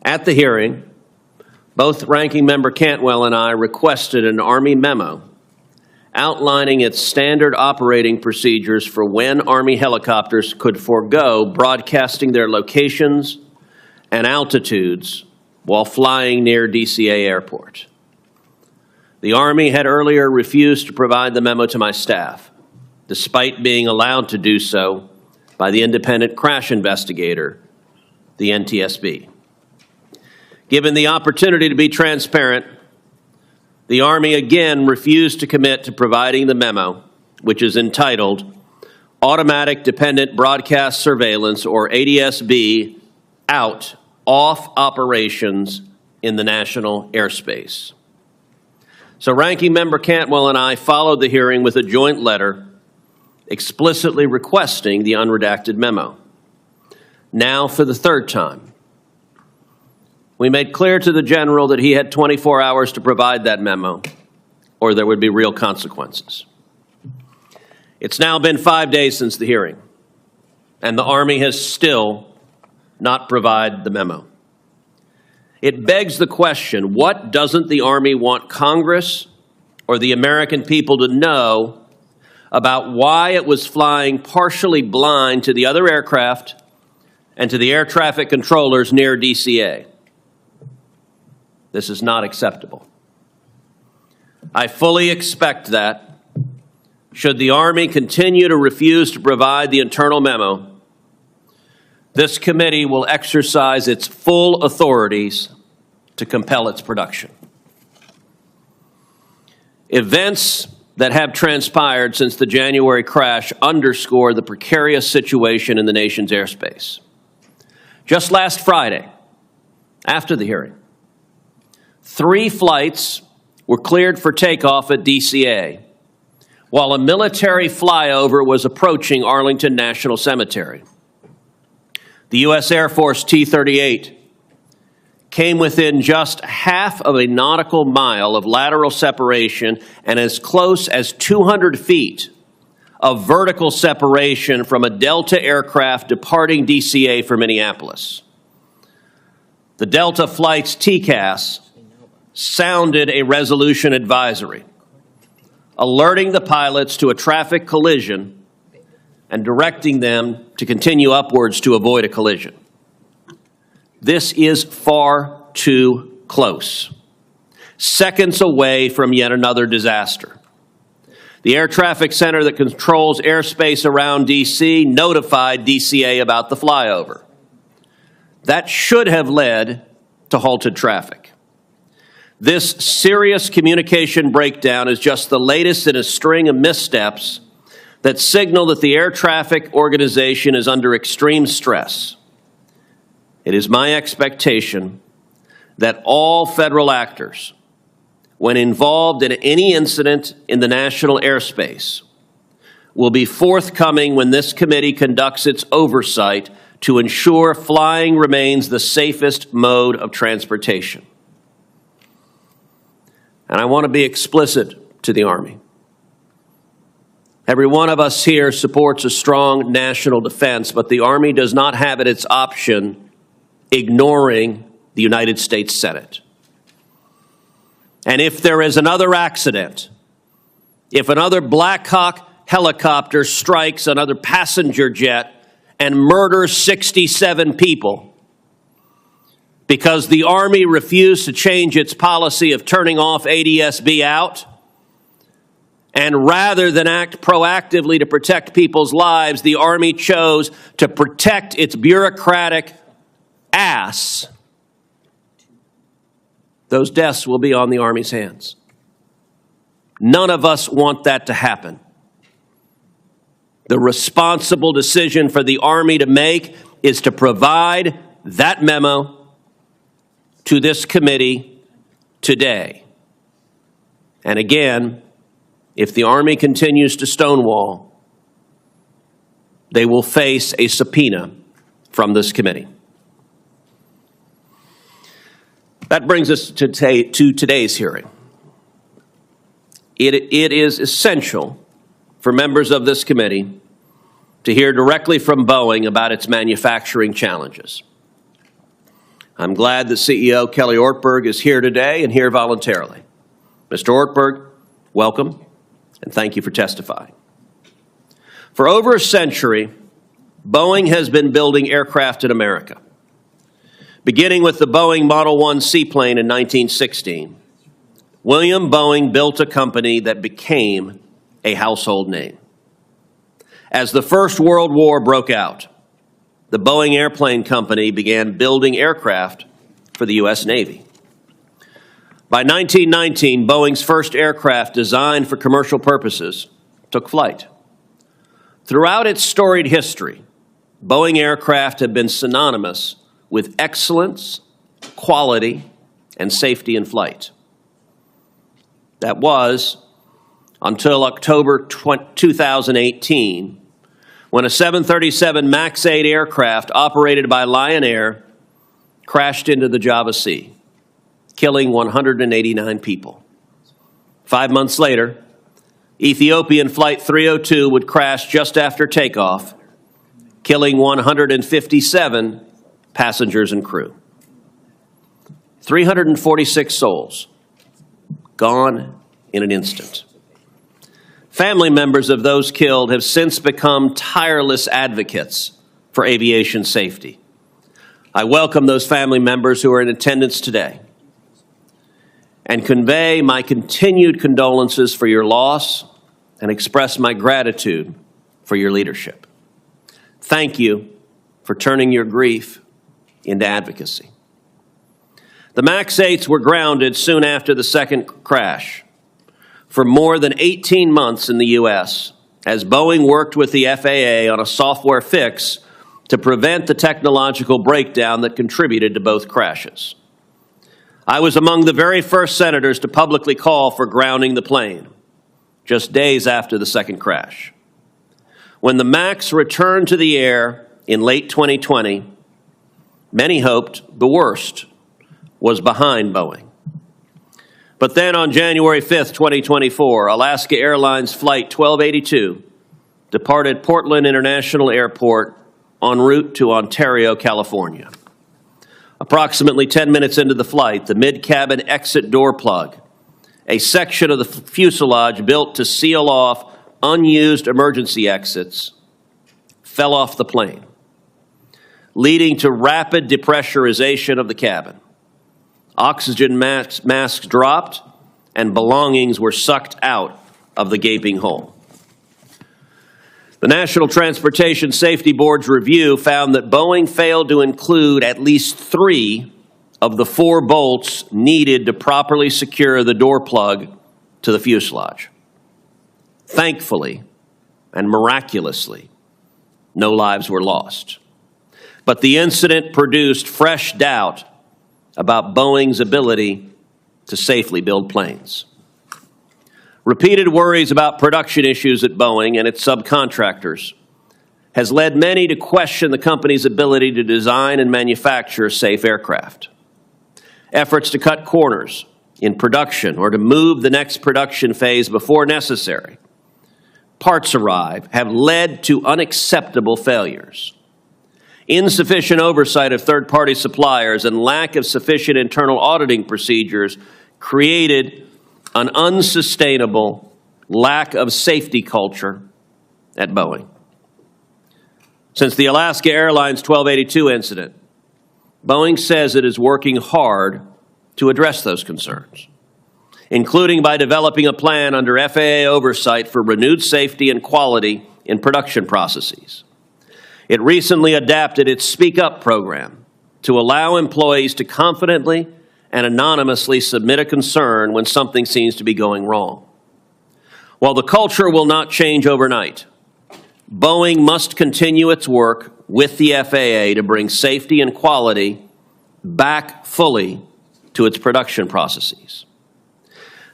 At the hearing, both Ranking Member Cantwell and I requested an Army memo outlining its standard operating procedures for when Army helicopters could forego broadcasting their locations and altitudes while flying near DCA Airport. The Army had earlier refused to provide the memo to my staff, despite being allowed to do so by the independent crash investigator, the NTSB. Given the opportunity to be transparent, the Army again refused to commit to providing the memo, which is entitled Automatic Dependent Broadcast Surveillance, or ADS-B, Out, Off Operations in the National Airspace. So Ranking Member Cantwell and I followed the hearing with a joint letter explicitly requesting the unredacted memo. Now for the third time. We made clear to the General that he had 24 hours to provide that memo, or there would be real consequences. It's now been 5 days since the hearing, and the Army has still not provided the memo. It begs the question, what doesn't the Army want Congress or the American people to know about why it was flying partially blind to the other aircraft and to the air traffic controllers near DCA? This is not acceptable. I fully expect that, should the Army continue to refuse to provide the internal memo, this committee will exercise its full authorities to compel its production. Events that have transpired since the January crash underscore the precarious situation in the nation's airspace. Just last Friday, after the hearing, 3 flights were cleared for takeoff at DCA, while a military flyover was approaching Arlington National Cemetery. The U.S. Air Force T-38 came within just half of a nautical mile of lateral separation and as close as 200 feet of vertical separation from a Delta aircraft departing DCA for Minneapolis. The Delta flight's TCAS sounded a resolution advisory, alerting the pilots to a traffic collision and directing them to continue upwards to avoid a collision. This is far too close, seconds away from yet another disaster. The air traffic center that controls airspace around DC notified DCA about the flyover. That should have led to halted traffic. This serious communication breakdown is just the latest in a string of missteps that signal that the air traffic organization is under extreme stress. It is my expectation that all federal actors, when involved in any incident in the national airspace, will be forthcoming when this committee conducts its oversight to ensure flying remains the safest mode of transportation. And I want to be explicit to the Army. Every one of us here supports a strong national defense, but the Army does not have at its option ignoring the United States Senate. And if there is another accident, if another Black Hawk helicopter strikes another passenger jet and murders 67 people, because the Army refused to change its policy of turning off ADS-B out, and rather than act proactively to protect people's lives, the Army chose to protect its bureaucratic ass, those deaths will be on the Army's hands. None of us want that to happen. The responsible decision for the Army to make is to provide that memo to this committee today. And again, if the Army continues to stonewall, they will face a subpoena from this committee. That brings us to today's hearing. It is essential for members of this committee to hear directly from Boeing about its manufacturing challenges. I'm glad that CEO Kelly Ortberg is here today and here voluntarily. Mr. Ortberg, welcome, and thank you for testifying. For over a century, Boeing has been building aircraft in America. Beginning with the Boeing Model 1 seaplane in 1916, William Boeing built a company that became a household name. As the First World War broke out, the Boeing Airplane Company began building aircraft for the U.S. Navy. By 1919, Boeing's first aircraft designed for commercial purposes took flight. Throughout its storied history, Boeing aircraft have been synonymous with excellence, quality, and safety in flight. That was until October 2018, when a 737 MAX 8 aircraft operated by Lion Air crashed into the Java Sea, killing 189 people. 5 months later, Ethiopian Flight 302 would crash just after takeoff, killing 157 passengers and crew. 346 souls gone in an instant. Family members of those killed have since become tireless advocates for aviation safety. I welcome those family members who are in attendance today and convey my continued condolences for your loss and express my gratitude for your leadership. Thank you for turning your grief into advocacy. The MAX 8s were grounded soon after the second crash for more than 18 months in the U.S. as Boeing worked with the FAA on a software fix to prevent the technological breakdown that contributed to both crashes. I was among the very first senators to publicly call for grounding the plane, just days after the second crash. When the MAX returned to the air in late 2020, many hoped the worst was behind Boeing. But then on January 5th, 2024, Alaska Airlines Flight 1282 departed Portland International Airport en route to Ontario, California. Approximately 10 minutes into the flight, the mid-cabin exit door plug, a section of the fuselage built to seal off unused emergency exits, fell off the plane, leading to rapid depressurization of the cabin. Oxygen masks dropped, and belongings were sucked out of the gaping hole. The National Transportation Safety Board's review found that Boeing failed to include at least 3 of the 4 bolts needed to properly secure the door plug to the fuselage. Thankfully, and miraculously, no lives were lost. But the incident produced fresh doubt about Boeing's ability to safely build planes. Repeated worries about production issues at Boeing and its subcontractors has led many to question the company's ability to design and manufacture safe aircraft. Efforts to cut corners in production or to move the next production phase before necessary parts arrive have led to unacceptable failures. Insufficient oversight of third-party suppliers and lack of sufficient internal auditing procedures created an unsustainable lack of safety culture at Boeing. Since the Alaska Airlines 1282 incident, Boeing says it is working hard to address those concerns, including by developing a plan under FAA oversight for renewed safety and quality in production processes. It recently adapted its Speak Up program to allow employees to confidently and anonymously submit a concern when something seems to be going wrong. While the culture will not change overnight, Boeing must continue its work with the FAA to bring safety and quality back fully to its production processes.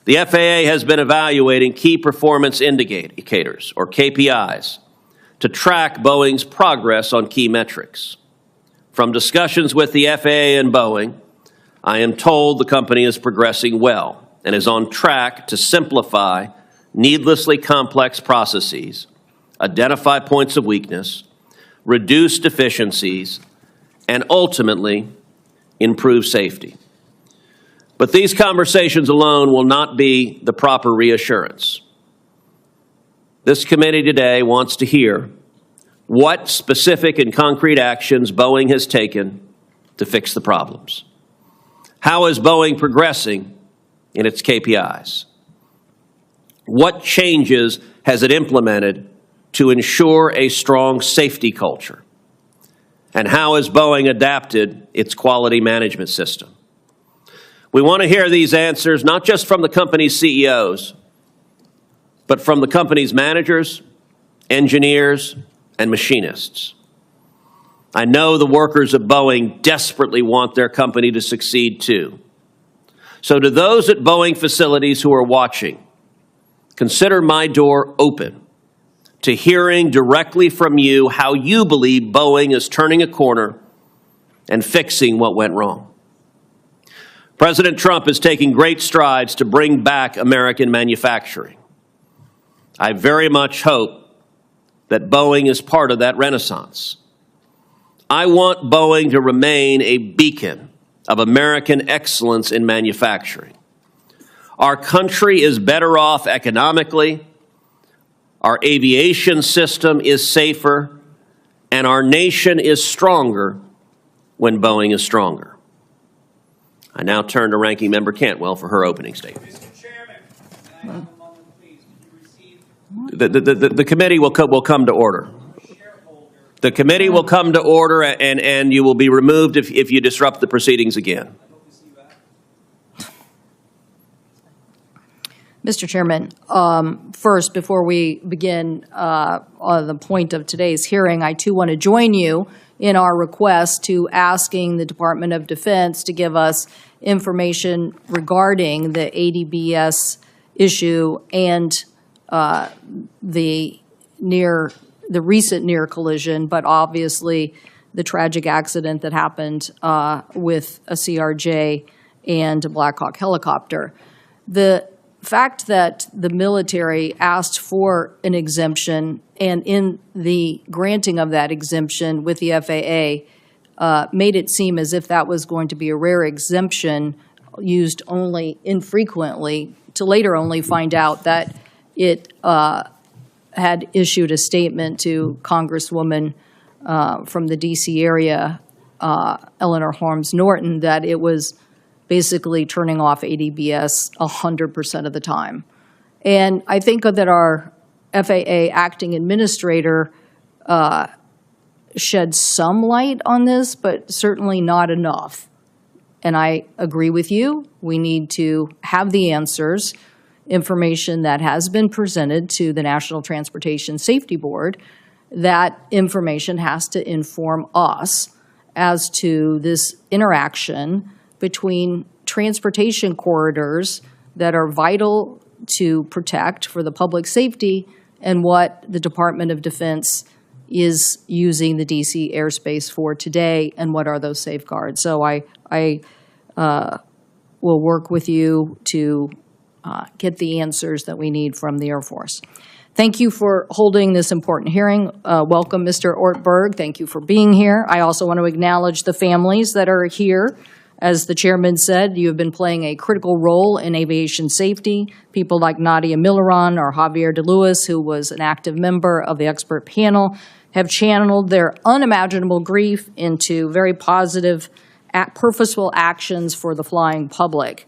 The FAA has been evaluating key performance indicators, or KPIs, to track Boeing's progress on key metrics. From discussions with the FAA and Boeing, I am told the company is progressing well and is on track to simplify needlessly complex processes, identify points of weakness, reduce deficiencies, and ultimately improve safety. But these conversations alone will not be the proper reassurance. This committee today wants to hear what specific and concrete actions Boeing has taken to fix the problems. How is Boeing progressing in its KPIs? What changes has it implemented to ensure a strong safety culture? And how has Boeing adapted its quality management system? We want to hear these answers not just from the company's CEOs, but from the company's managers, engineers, and machinists. I know the workers of Boeing desperately want their company to succeed too. So to those at Boeing facilities who are watching, consider my door open to hearing directly from you how you believe Boeing is turning a corner and fixing what went wrong. President Trump is taking great strides to bring back American manufacturing. I very much hope that Boeing is part of that renaissance. I want Boeing to remain a beacon of American excellence in manufacturing. Our country is better off economically, our aviation system is safer, and our nation is stronger when Boeing is stronger. I now turn to Ranking Member Cantwell for her opening statement. Mr. Chairman, can I have a moment, please? Did you receive The committee will come to order. The committee will come to order, and you will be removed if you disrupt the proceedings again. Mr. Chairman, first, before we begin on the point of today's hearing, I too want to join you in our request to asking the Department of Defense to give us information regarding the ADBS issue and the recent near collision, but obviously the tragic accident that happened with a CRJ and a Black Hawk helicopter. The fact that the military asked for an exemption, and in the granting of that exemption with the FAA, made it seem as if that was going to be a rare exemption used only infrequently, to later only find out that it had issued a statement to Congresswoman from the D.C. area, Eleanor Holmes Norton, that it was basically turning off ADBS 100% of the time. And I think that our FAA acting administrator shed some light on this, but certainly not enough. And I agree with you. We need to have the answers, information that has been presented to the National Transportation Safety Board. That information has to inform us as to this interaction between transportation corridors that are vital to protect for the public safety and what the Department of Defense is using the D.C. airspace for today, and what are those safeguards. So I will work with you to get the answers that we need from the Air Force. Thank you for holding this important hearing. Welcome, Mr. Ortberg. Thank you for being here. I also want to acknowledge the families that are here. As the chairman said, you have been playing a critical role in aviation safety. People like Nadia Milleron or Javier De Luis, who was an active member of the expert panel, have channeled their unimaginable grief into very positive, purposeful actions for the flying public.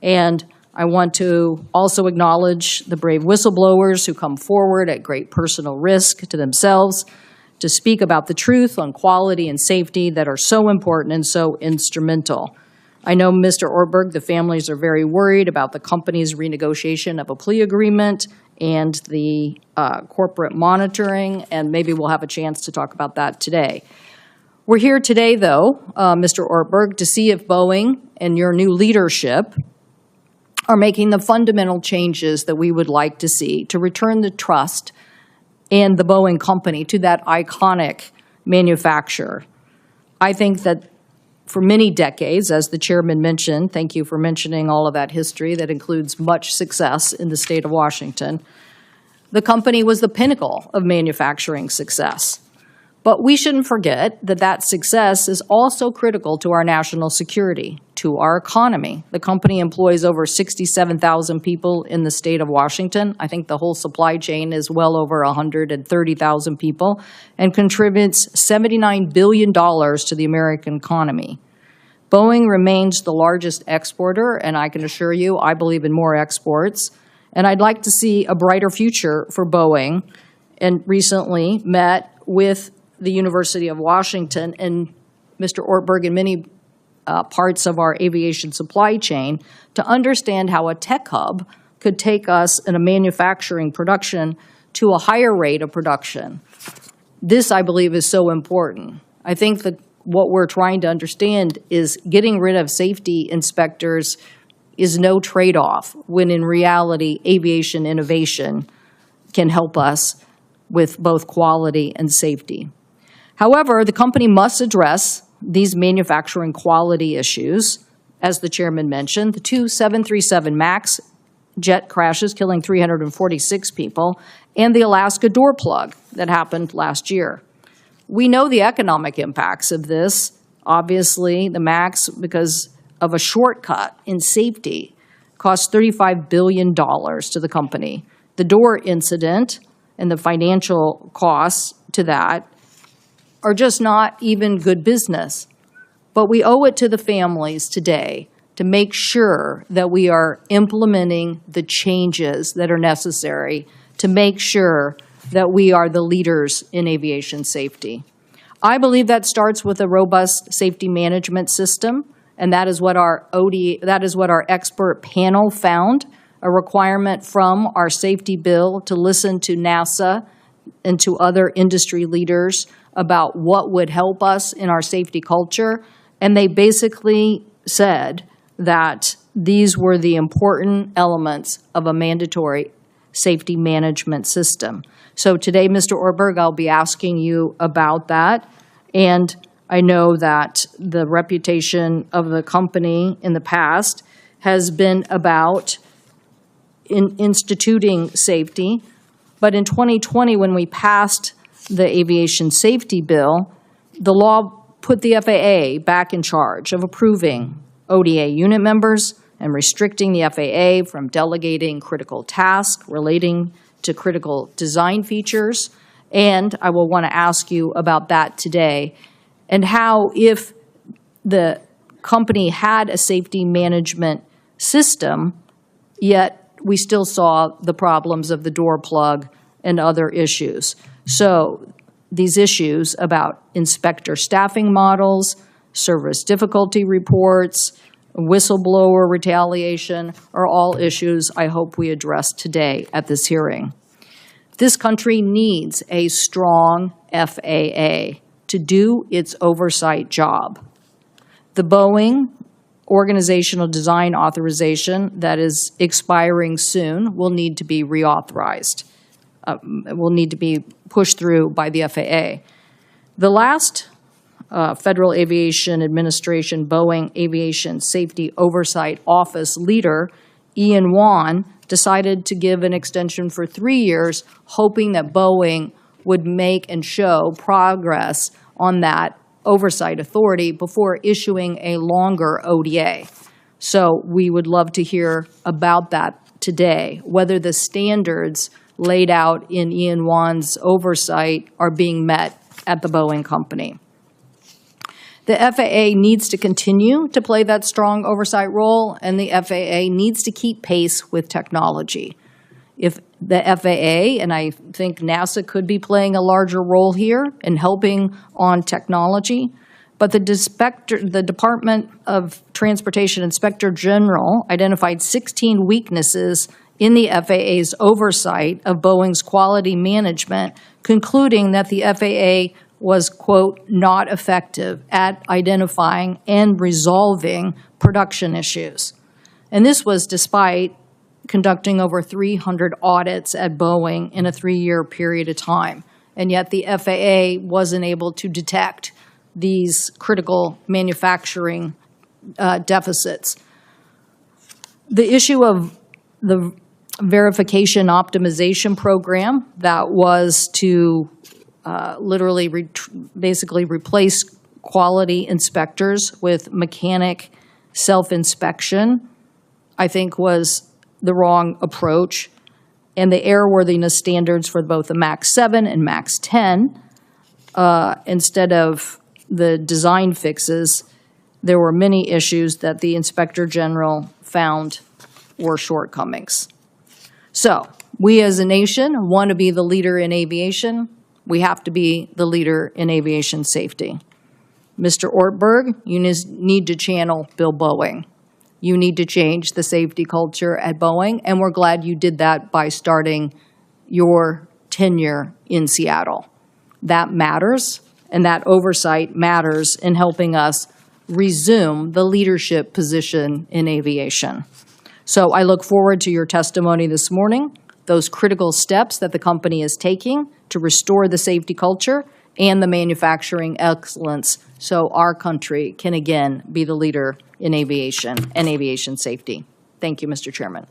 And I want to also acknowledge the brave whistleblowers who come forward at great personal risk to themselves to speak about the truth on quality and safety that are so important and so instrumental. I know, Mr. Ortberg, the families are very worried about the company's renegotiation of a plea agreement and the corporate monitoring, and maybe we'll have a chance to talk about that today. We're here today, though, Mr. Ortberg, to see if Boeing and your new leadership are making the fundamental changes that we would like to see to return the trust and the Boeing company to that iconic manufacturer. I think that for many decades, as the chairman mentioned, thank you for mentioning all of that history that includes much success in the state of Washington, the company was the pinnacle of manufacturing success. But we shouldn't forget that that success is also critical to our national security, to our economy. The company employs over 67,000 people in the state of Washington. I think the whole supply chain is well over 130,000 people and contributes $79 billion to the American economy. Boeing remains the largest exporter, and I can assure you, I believe in more exports. And I'd like to see a brighter future for Boeing, and recently met with the University of Washington and Mr. Ortberg and many parts of our aviation supply chain to understand how a tech hub could take us in a manufacturing production to a higher rate of production. This, I believe, is so important. I think that what we're trying to understand is getting rid of safety inspectors is no trade-off, when in reality, aviation innovation can help us with both quality and safety. However, the company must address these manufacturing quality issues. As the chairman mentioned, the two 737 MAX jet crashes killing 346 people, and the Alaska door plug that happened last year. We know the economic impacts of this. Obviously, the MAX, because of a shortcut in safety, cost $35 billion to the company. The door incident and the financial costs to that are just not even good business. But we owe it to the families today to make sure that we are implementing the changes that are necessary to make sure that we are the leaders in aviation safety. I believe that starts with a robust safety management system, and that is what our expert panel found, a requirement from our safety bill to listen to NASA and to other industry leaders about what would help us in our safety culture. And they basically said that these were the important elements of a mandatory safety management system. So today, Mr. Ortberg, I'll be asking you about that. And I know that the reputation of the company in the past has been about instituting safety. But in 2020, when we passed the aviation safety bill, the law put the FAA back in charge of approving ODA unit members and restricting the FAA from delegating critical tasks relating to critical design features. And I will want to ask you about that today, and how, if the company had a safety management system, yet we still saw the problems of the door plug and other issues. So these issues about inspector staffing models, service difficulty reports, whistleblower retaliation are all issues I hope we address today at this hearing. This country needs a strong FAA to do its oversight job. The Boeing organizational design authorization that is expiring soon will need to be reauthorized, will need to be pushed through by the FAA. The last Federal Aviation Administration Boeing Aviation Safety Oversight Office leader, Ian Whan, decided to give an extension for 3 years, hoping that Boeing would make and show progress on that oversight authority before issuing a longer ODA. So we would love to hear about that today, whether the standards laid out in Ian Whan's oversight are being met at the Boeing company. The FAA needs to continue to play that strong oversight role, and the FAA needs to keep pace with technology. If the FAA, and I think NASA could be playing a larger role here in helping on technology, but the Department of Transportation Inspector General identified 16 weaknesses in the FAA's oversight of Boeing's quality management, concluding that the FAA was, quote, not effective at identifying and resolving production issues. And this was despite conducting over 300 audits at Boeing in a 3-year period of time. And yet the FAA wasn't able to detect these critical manufacturing deficits. The issue of the verification optimization program that was to literally basically replace quality inspectors with mechanic self-inspection, I think was the wrong approach. And the airworthiness standards for both the MAX 7 and MAX 10, instead of the design fixes, there were many issues that the Inspector General found were shortcomings. So we as a nation want to be the leader in aviation. We have to be the leader in aviation safety. Mr. Ortberg, you need to channel Bill Boeing. You need to change the safety culture at Boeing, and we're glad you did that by starting your tenure in Seattle. That matters, and that oversight matters in helping us resume the leadership position in aviation. So I look forward to your testimony this morning, those critical steps that the company is taking to restore the safety culture and the manufacturing excellence so our country can again be the leader in aviation and aviation safety. Thank you, Mr. Chairman.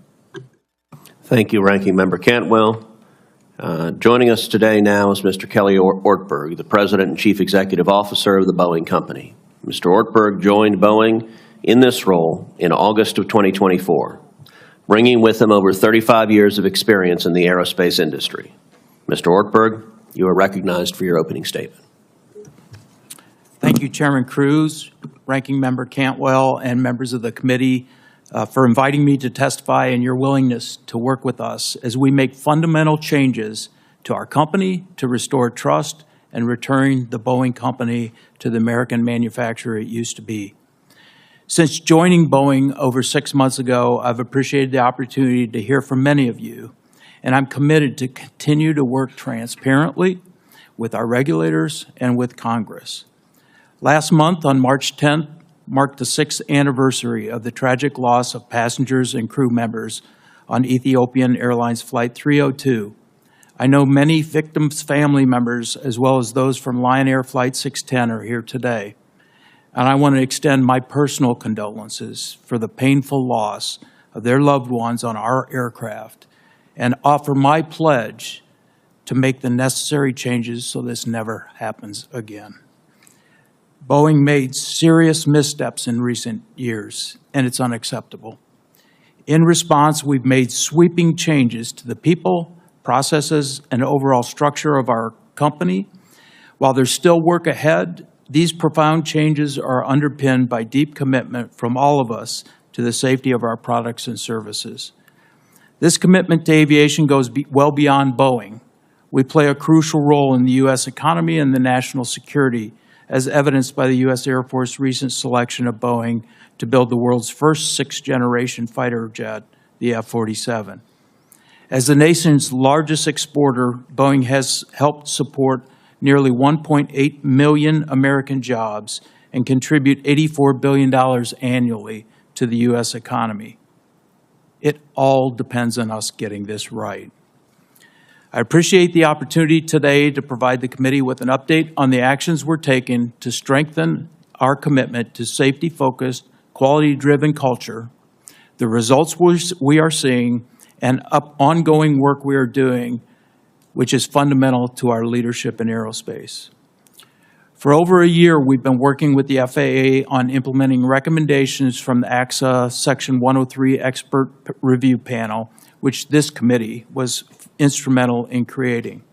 Thank you, Ranking Member Cantwell. Joining us today now is Mr. Kelly Ortberg, the President and Chief Executive Officer of the Boeing Company. Mr. Ortberg joined Boeing in this role in August of 2024, bringing with him over 35 years of experience in the aerospace industry. Mr. Ortberg, you are recognized for your opening statement. Thank you, Chairman Cruz, Ranking Member Cantwell, and members of the committee for inviting me to testify and your willingness to work with us as we make fundamental changes to our company to restore trust and return the Boeing Company to the American manufacturer it used to be. Since joining Boeing over 6 months ago, I've appreciated the opportunity to hear from many of you, and I'm committed to continue to work transparently with our regulators and with Congress. Last month, on March 10th, marked the 6th anniversary of the tragic loss of passengers and crew members on Ethiopian Airlines Flight 302. I know many victims' family members, as well as those from Lion Air Flight 610, are here today. And I want to extend my personal condolences for the painful loss of their loved ones on our aircraft and offer my pledge to make the necessary changes so this never happens again. Boeing made serious missteps in recent years, and it's unacceptable. In response, we've made sweeping changes to the people, processes, and overall structure of our company. While there's still work ahead, these profound changes are underpinned by deep commitment from all of us to the safety of our products and services. This commitment to aviation goes well beyond Boeing. We play a crucial role in the U.S. economy and the national security, as evidenced by the U.S. Air Force's recent selection of Boeing to build the world's first 6th-generation fighter jet, the F-47. As the nation's largest exporter, Boeing has helped support nearly 1.8 million American jobs and contribute $84 billion annually to the U.S. economy. It all depends on us getting this right. I appreciate the opportunity today to provide the committee with an update on the actions we're taking to strengthen our commitment to safety-focused, quality-driven culture, the results we are seeing, and ongoing work we are doing, which is fundamental to our leadership in aerospace. For over a year, we've been working with the FAA on implementing recommendations from the AXA Section 103 Expert Review Panel, which this committee was instrumental in creating.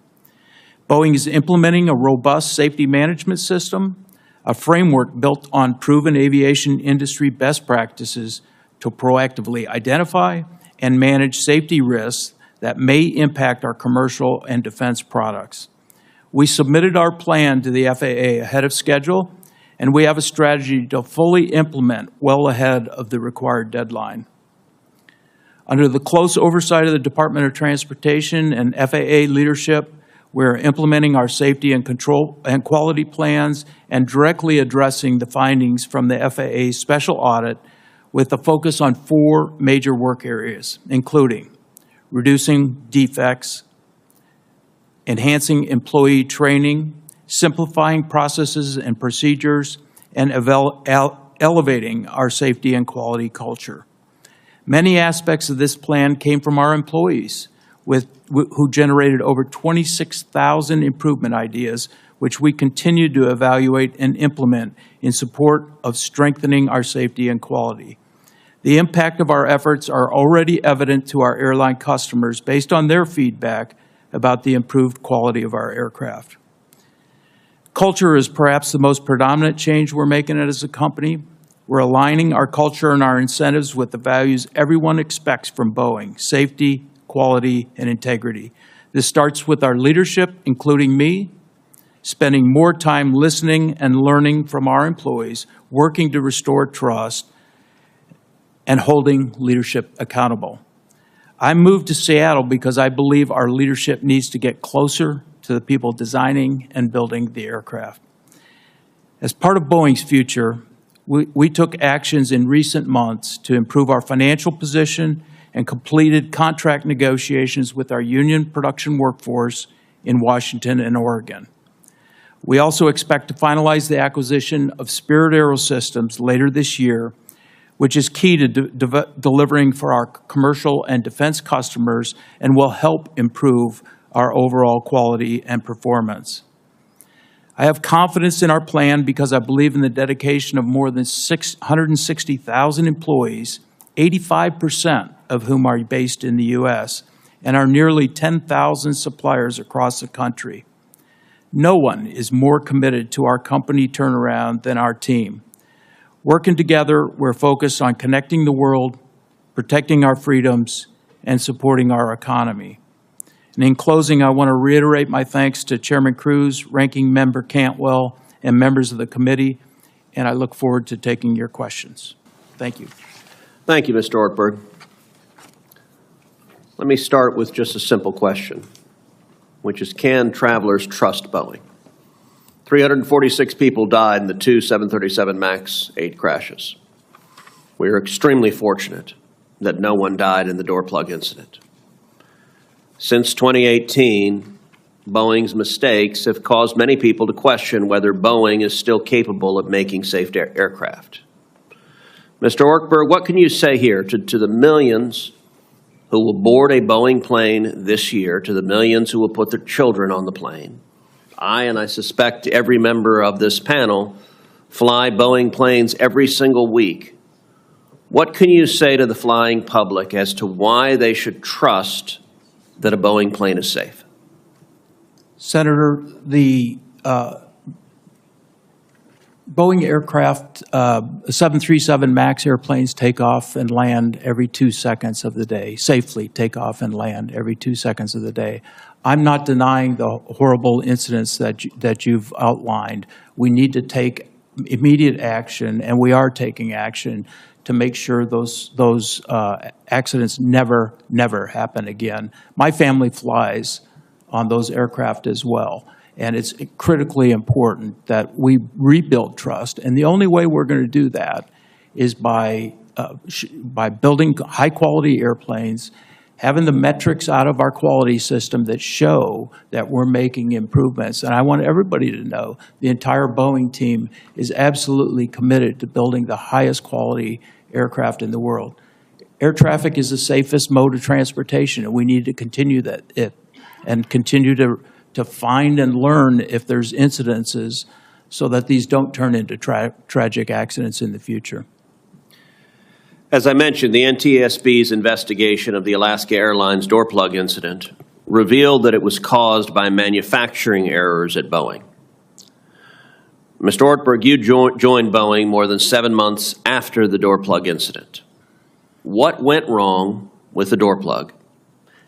Boeing is implementing a robust safety management system, a framework built on proven aviation industry best practices to proactively identify and manage safety risks that may impact our commercial and defense products. We submitted our plan to the FAA ahead of schedule, and we have a strategy to fully implement well ahead of the required deadline. Under the close oversight of the Department of Transportation and FAA leadership, we're implementing our safety and control and quality plans and directly addressing the findings from the FAA special audit with a focus on 4 major work areas, including reducing defects, enhancing employee training, simplifying processes and procedures, and elevating our safety and quality culture. Many aspects of this plan came from our employees. who generated over 26,000 improvement ideas, which we continue to evaluate and implement in support of strengthening our safety and quality. The impact of our efforts are already evident to our airline customers based on their feedback about the improved quality of our aircraft. Culture is perhaps the most predominant change we're making as a company. We're aligning our culture and our incentives with the values everyone expects from Boeing: safety, quality, and integrity. This starts with our leadership, including me, spending more time listening and learning from our employees, working to restore trust, and holding leadership accountable. I moved to Seattle because I believe our leadership needs to get closer to the people designing and building the aircraft. As part of Boeing's future, we took actions in recent months to improve our financial position and completed contract negotiations with our union production workforce in Washington and Oregon. We also expect to finalize the acquisition of Spirit AeroSystems later this year, which is key to delivering for our commercial and defense customers and will help improve our overall quality and performance. I have confidence in our plan because I believe in the dedication of more than 160,000 employees, 85% of whom are based in the U.S., and our nearly 10,000 suppliers across the country. No one is more committed to our company turnaround than our team. Working together, we're focused on connecting the world, protecting our freedoms, and supporting our economy. And in closing, I want to reiterate my thanks to Chairman Cruz, Ranking Member Cantwell, and members of the committee, and I look forward to taking your questions. Thank you. Thank you, Mr. Ortberg. Let me start with just a simple question, which is, can travelers trust Boeing? 346 people died in the two 737 MAX 8 crashes. We are extremely fortunate that no one died in the door plug incident. Since 2018, Boeing's mistakes have caused many people to question whether Boeing is still capable of making safe aircraft. Mr. Ortberg, what can you say here to the millions who will board a Boeing plane this year, to the millions who will put their children on the plane? And I suspect every member of this panel, fly Boeing planes every single week. What can you say to the flying public as to why they should trust that a Boeing plane is safe? Senator, the Boeing aircraft, 737 MAX airplanes take off and land every 2 seconds of the day, safely take off and land every 2 seconds of the day. I'm not denying the horrible incidents that you've outlined. We need to take immediate action, and we are taking action to make sure those accidents never happen again. My family flies on those aircraft as well, and it's critically important that we rebuild trust. And the only way we're going to do that is by building high-quality airplanes, having the metrics out of our quality system that show that we're making improvements. And I want everybody to know the entire Boeing team is absolutely committed to building the highest quality aircraft in the world. Air traffic is the safest mode of transportation, and we need to continue and continue to find and learn if there's incidences so that these don't turn into tragic accidents in the future. As I mentioned, the NTSB's investigation of the Alaska Airlines door plug incident revealed that it was caused by manufacturing errors at Boeing. Mr. Ortberg, you joined Boeing more than 7 months after the door plug incident. What went wrong with the door plug,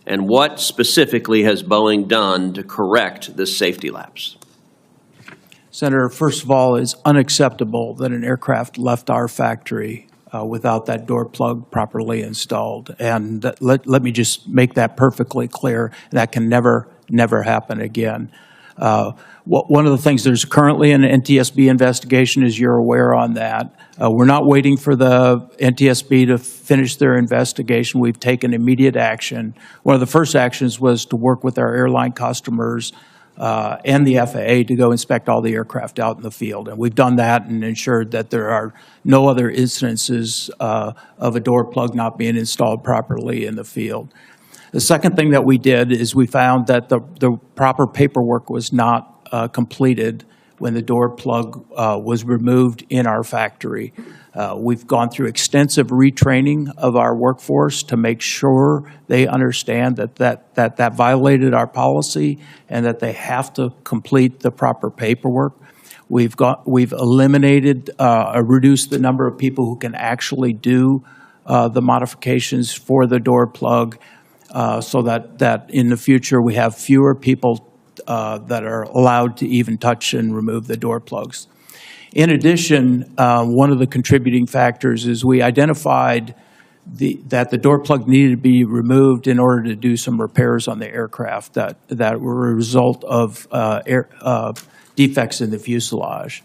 and what specifically has Boeing done to correct this safety lapse? Senator, first of all, it's unacceptable that an aircraft left our factory without that door plug properly installed. And let me just make that perfectly clear. That can never happen again. One of the things, there's currently an NTSB investigation, as you're aware on that. We're not waiting for the NTSB to finish their investigation. We've taken immediate action. One of the first actions was to work with our airline customers and the FAA to go inspect all the aircraft out in the field. And we've done that and ensured that there are no other incidences of a door plug not being installed properly in the field. The second thing that we did is we found that the proper paperwork was not completed when the door plug was removed in our factory. We've gone through extensive retraining of our workforce to make sure they understand that violated our policy and that they have to complete the proper paperwork. We've eliminated or reduced the number of people who can actually do the modifications for the door plug, so that in the future we have fewer people that are allowed to even touch and remove the door plugs. In addition, one of the contributing factors is we identified that the door plug needed to be removed in order to do some repairs on the aircraft that were a result of defects in the fuselage.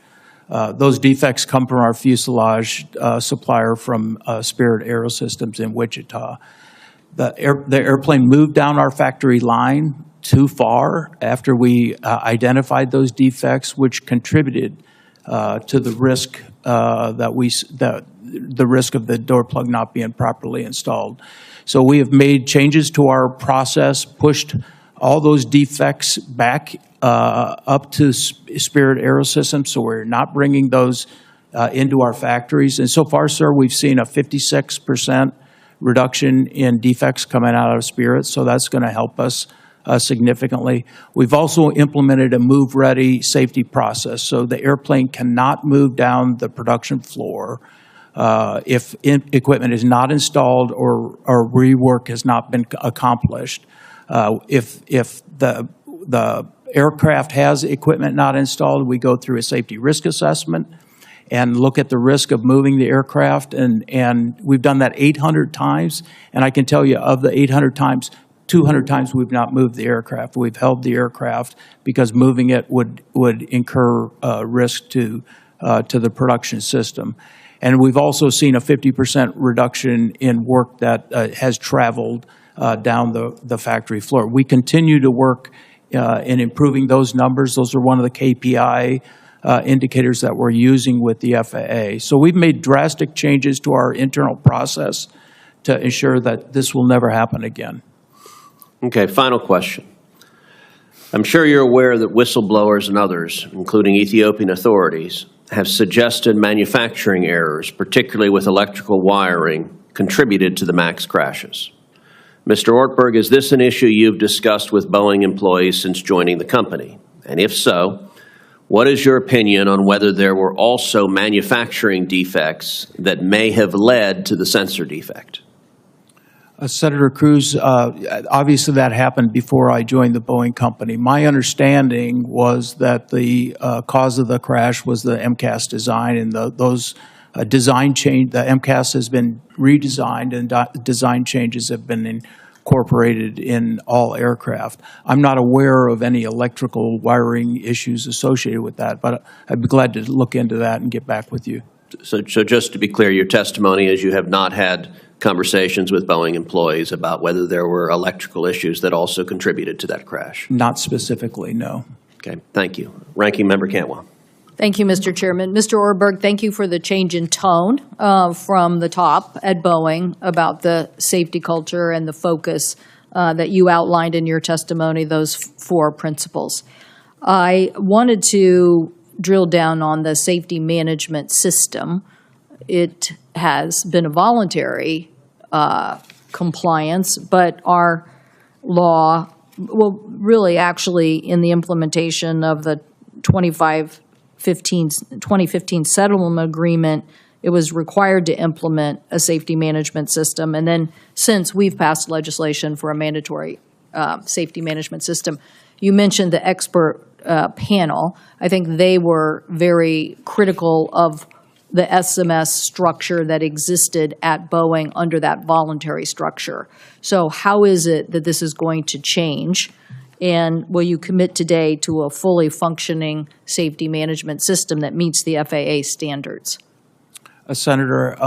Those defects come from our fuselage supplier from Spirit Aerosystems in Wichita. The airplane moved down our factory line too far after we identified those defects, which contributed to the risk the risk of the door plug not being properly installed. So we have made changes to our process, pushed all those defects back up to Spirit Aerosystems, so we're not bringing those into our factories. And so far, sir, we've seen a 56% reduction in defects coming out of Spirit, so that's going to help us significantly. We've also implemented a move-ready safety process, so the airplane cannot move down the production floor if equipment is not installed or rework has not been accomplished. If the aircraft has equipment not installed, we go through a safety risk assessment and look at the risk of moving the aircraft, and we've done that 800 times, and I can tell you of the 800 times, 200 times we've not moved the aircraft. We've held the aircraft because moving it would incur risk to the production system. And we've also seen a 50% reduction in work that has traveled down the factory floor. We continue to work in improving those numbers. Those are one of the KPI indicators that we're using with the FAA. So we've made drastic changes to our internal process to ensure that this will never happen again. Okay, final question. I'm sure you're aware that whistleblowers and others, including Ethiopian authorities, have suggested manufacturing errors, particularly with electrical wiring, contributed to the MAX crashes. Mr. Ortberg, is this an issue you've discussed with Boeing employees since joining the company? And if so, what is your opinion on whether there were also manufacturing defects that may have led to the sensor defect? Senator Cruz, obviously that happened before I joined the Boeing company. My understanding was that the cause of the crash was the MCAS design, and those design change. The MCAS has been redesigned, and design changes have been incorporated in all aircraft. I'm not aware of any electrical wiring issues associated with that, but I'd be glad to look into that and get back with you. So just to be clear, your testimony is you have not had conversations with Boeing employees about whether there were electrical issues that also contributed to that crash? Not specifically, no. Okay, thank you. Ranking Member Cantwell. Thank you, Mr. Chairman. Mr. Orberg, thank you for the change in tone from the top at Boeing about the safety culture and the focus that you outlined in your testimony, those 4 principles. I wanted to drill down on the safety management system. It has been a voluntary compliance, but our law, well, really actually in the implementation of the 2015 settlement agreement, it was required to implement a safety management system. And then since we've passed legislation for a mandatory safety management system, you mentioned the expert panel. I think they were very critical of the SMS structure that existed at Boeing under that voluntary structure. So how is it that this is going to change? And will you commit today to a fully functioning safety management system that meets the FAA standards? Senator,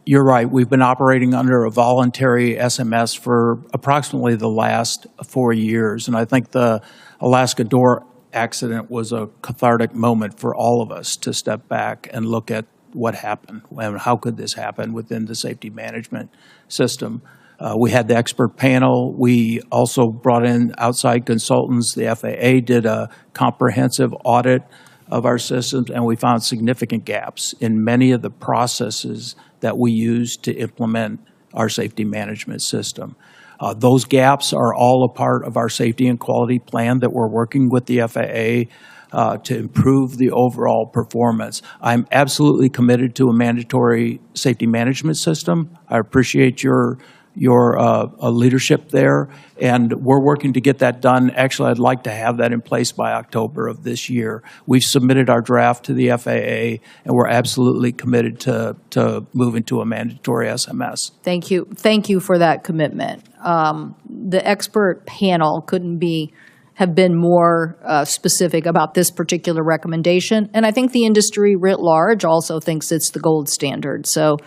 you're right. We've been operating under a voluntary SMS for approximately the last 4 years. And I think the Alaska door accident was a cathartic moment for all of us to step back and look at what happened and how could this happen within the safety management system. We had the expert panel. We also brought in outside consultants. The FAA did a comprehensive audit of our systems, and we found significant gaps in many of the processes that we use to implement our safety management system. Those gaps are all a part of our safety and quality plan that we're working with the FAA to improve the overall performance. I'm absolutely committed to a mandatory safety management system. I appreciate your leadership there, and we're working to get that done. Actually, I'd like to have that in place by October of this year. We've submitted our draft to the FAA, and we're absolutely committed to moving to a mandatory SMS. Thank you. Thank you for that commitment. The expert panel couldn't have been more specific about this particular recommendation, and I think the industry writ large also thinks it's the gold standard. So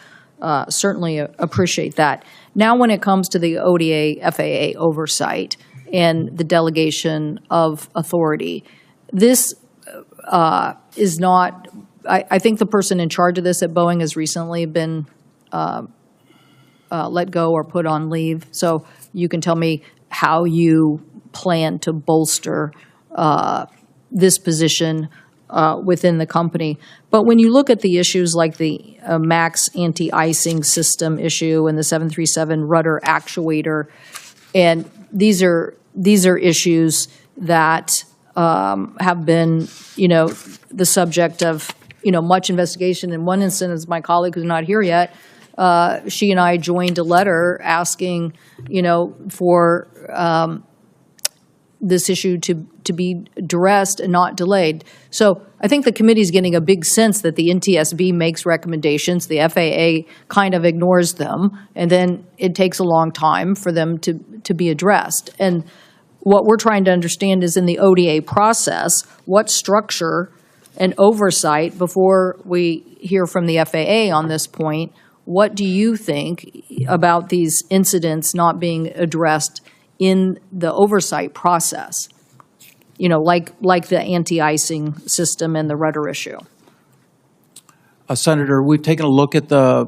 certainly appreciate that. Now, when it comes to the ODA FAA oversight and the delegation of authority, this is not, I think the person in charge of this at Boeing has recently been let go or put on leave. So you can tell me how you plan to bolster this position within the company. But when you look at the issues like the MAX anti-icing system issue and the 737 rudder actuator, and these are issues that have been, the subject of, much investigation. In one instance, my colleague who's not here yet, she and I joined a letter asking, for this issue to be addressed and not delayed. So I think the committee is getting a big sense that the NTSB makes recommendations, the FAA kind of ignores them, and then it takes a long time for them to be addressed. And what we're trying to understand is in the ODA process, what structure and oversight, before we hear from the FAA on this point, what do you think about these incidents not being addressed in the oversight process, like the anti-icing system and the rudder issue? Senator, we've taken a look at the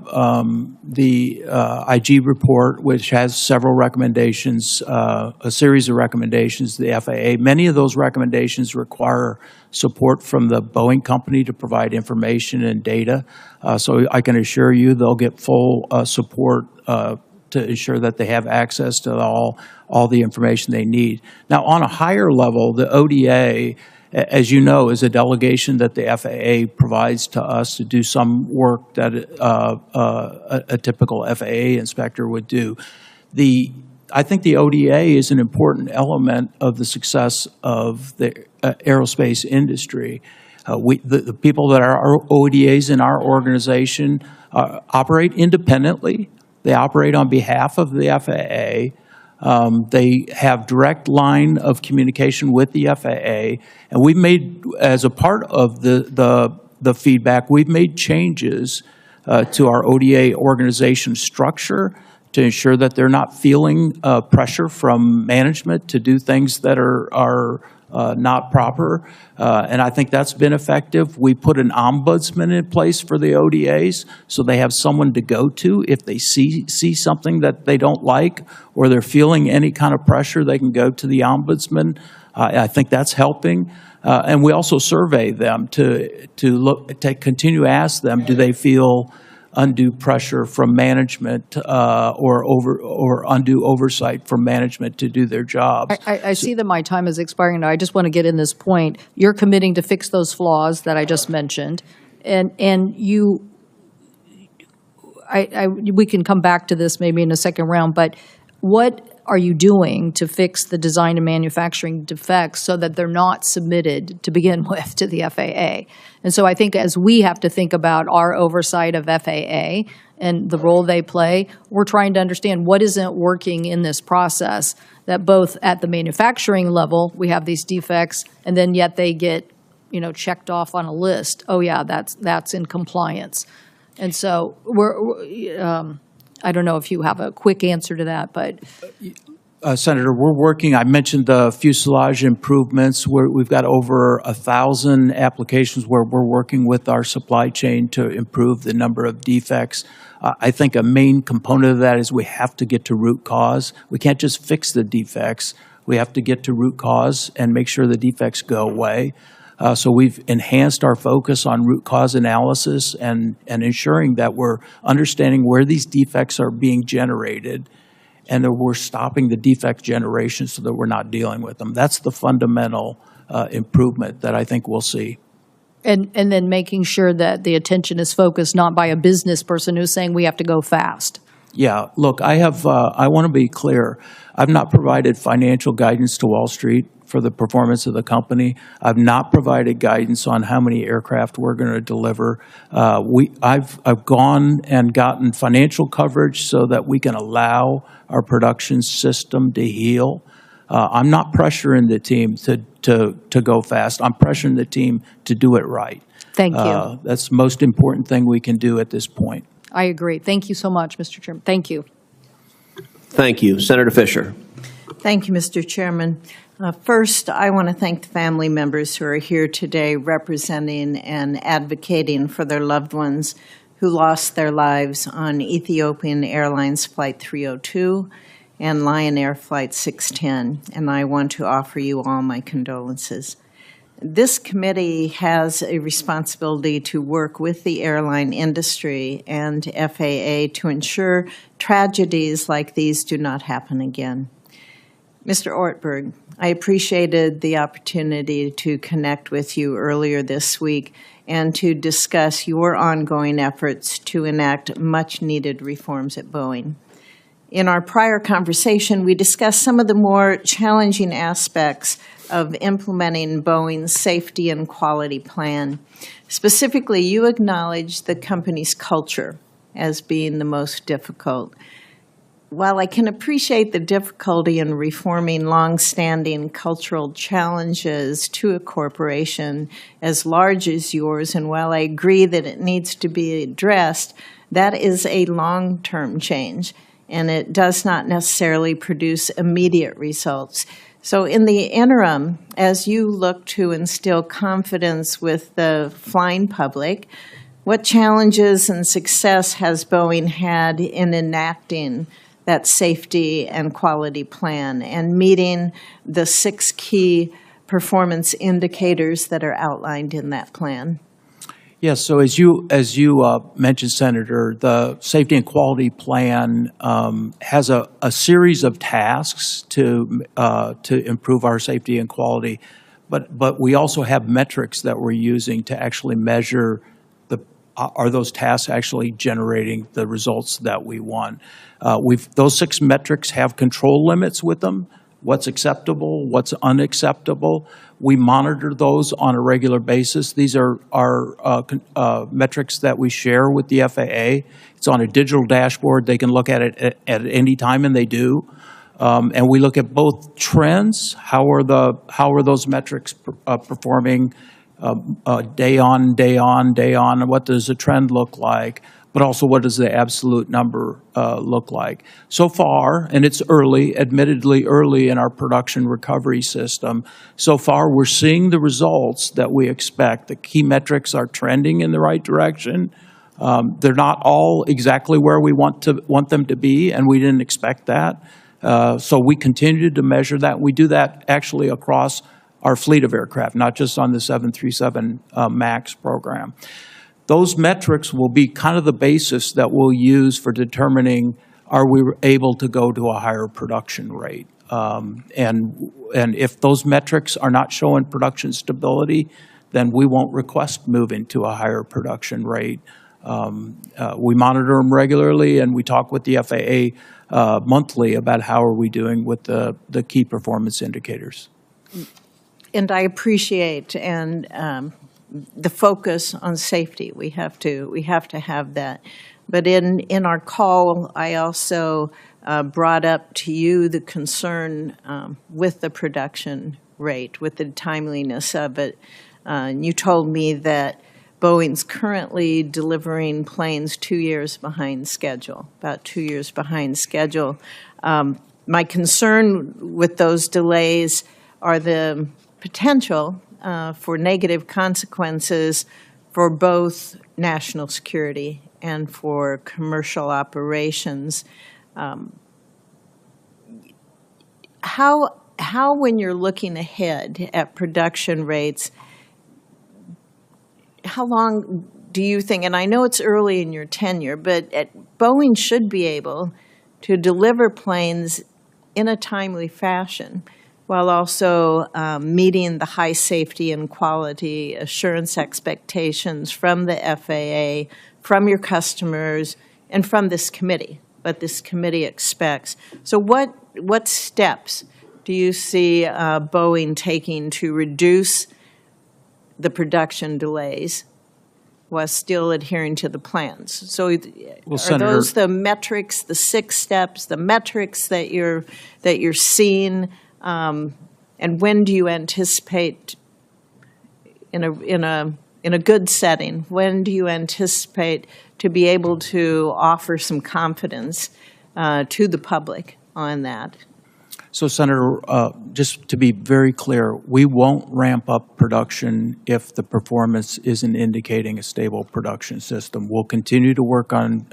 IG report, which has several recommendations, a series of recommendations to the FAA. Many of those recommendations require support from the Boeing company to provide information and data. So I can assure you they'll get full support to ensure that they have access to all the information they need. Now, on a higher level, the ODA, as you know, is a delegation that the FAA provides to us to do some work that a typical FAA inspector would do. I think the ODA is an important element of the success of the aerospace industry. The people that are ODAs in our organization operate independently. They operate on behalf of the FAA. They have direct line of communication with the FAA, and we've made, as a part of the feedback, we've made changes to our ODA organization structure to ensure that they're not feeling pressure from management to do things that are not proper, and I think that's been effective. We put an ombudsman in place for the ODAs, so they have someone to go to if they see something that they don't like or they're feeling any kind of pressure. They can go to the ombudsman. I think that's helping, and we also survey them to continue to ask them, do they feel undue pressure from management or undue oversight from management to do their jobs. I see that my time is expiring now. I just want to get in this point. You're committing to fix those flaws that I just mentioned, and we can come back to this maybe in a second round, but what are you doing to fix the design and manufacturing defects so that they're not submitted to begin with to the FAA? And so I think as we have to think about our oversight of FAA and the role they play, we're trying to understand what isn't working in this process, that both at the manufacturing level, we have these defects, and then yet they get, checked off on a list. Oh yeah, that's in compliance. And so I don't know if you have a quick answer to that, but Senator, we're working, I mentioned the fuselage improvements, where we've got over 1,000 applications where we're working with our supply chain to improve the number of defects. I think a main component of that is we have to get to root cause. We can't just fix the defects. We have to get to root cause and make sure the defects go away. So we've enhanced our focus on root cause analysis and ensuring that we're understanding where these defects are being generated and that we're stopping the defect generation so that we're not dealing with them. That's the fundamental improvement that I think we'll see. And then making sure that the attention is focused not by a business person who's saying we have to go fast. Yeah, look, I want to be clear. I've not provided financial guidance to Wall Street for the performance of the company. I've not provided guidance on how many aircraft we're going to deliver. I've gone and gotten financial coverage so that we can allow our production system to heal. I'm not pressuring the team to go fast. I'm pressuring the team to do it right. Thank you. That's the most important thing we can do at this point. I agree. Thank you so much, Mr. Chairman. Thank you. Thank you. Senator Fisher. Thank you, Mr. Chairman. First, I want to thank the family members who are here today representing and advocating for their loved ones who lost their lives on Ethiopian Airlines Flight 302 and Lion Air Flight 610, and I want to offer you all my condolences. This committee has a responsibility to work with the airline industry and FAA to ensure tragedies like these do not happen again. Mr. Ortberg, I appreciated the opportunity to connect with you earlier this week and to discuss your ongoing efforts to enact much-needed reforms at Boeing. In our prior conversation, we discussed some of the more challenging aspects of implementing Boeing's safety and quality plan. Specifically, you acknowledged the company's culture as being the most difficult. While I can appreciate the difficulty in reforming long-standing cultural challenges to a corporation as large as yours, and while I agree that it needs to be addressed, that is a long-term change, and it does not necessarily produce immediate results. So in the interim, as you look to instill confidence with the flying public, what challenges and success has Boeing had in enacting that safety and quality plan and meeting the 6 key performance indicators that are outlined in that plan? Yes, so as you mentioned, Senator, the safety and quality plan has a series of tasks to improve our safety and quality, but we also have metrics that we're using to actually measure are those tasks actually generating the results that we want. Those 6 metrics have control limits with them. What's acceptable, what's unacceptable. We monitor those on a regular basis. These are our metrics that we share with the FAA. It's on a digital dashboard. They can look at it at any time, and they do. And we look at both trends. How are those metrics performing day on, day on, day on? And what does the trend look like? But also, what does the absolute number look like? So far, and it's early, admittedly early in our production recovery system, so far we're seeing the results that we expect. The key metrics are trending in the right direction. They're not all exactly where we want them to be, and we didn't expect that. So we continue to measure that. We do that actually across our fleet of aircraft, not just on the 737 MAX program. Those metrics will be kind of the basis that we'll use for determining are we able to go to a higher production rate. And if those metrics are not showing production stability, then we won't request moving to a higher production rate. We monitor them regularly, and we talk with the FAA monthly about how are we doing with the key performance indicators. And I appreciate the focus on safety. We have to have that. But in our call, I also brought up to you the concern with the production rate, with the timeliness of it. And you told me that Boeing's currently delivering planes 2 years behind schedule, about 2 years behind schedule. My concern with those delays are the potential for negative consequences for both national security and for commercial operations. How, when you're looking ahead at production rates, how long do you think, and I know it's early in your tenure, but Boeing should be able to deliver planes in a timely fashion while also meeting the high safety and quality assurance expectations from the FAA, from your customers, and from this committee, what this committee expects. So what steps do you see Boeing taking to reduce the production delays while still adhering to the plans? So are Senator, those the metrics, the 6 steps, the metrics that you're seeing? And when do you anticipate, in a good setting, when do you anticipate to be able to offer some confidence to the public on that? So, Senator, just to be very clear, we won't ramp up production if the performance isn't indicating a stable production system. We'll continue to work on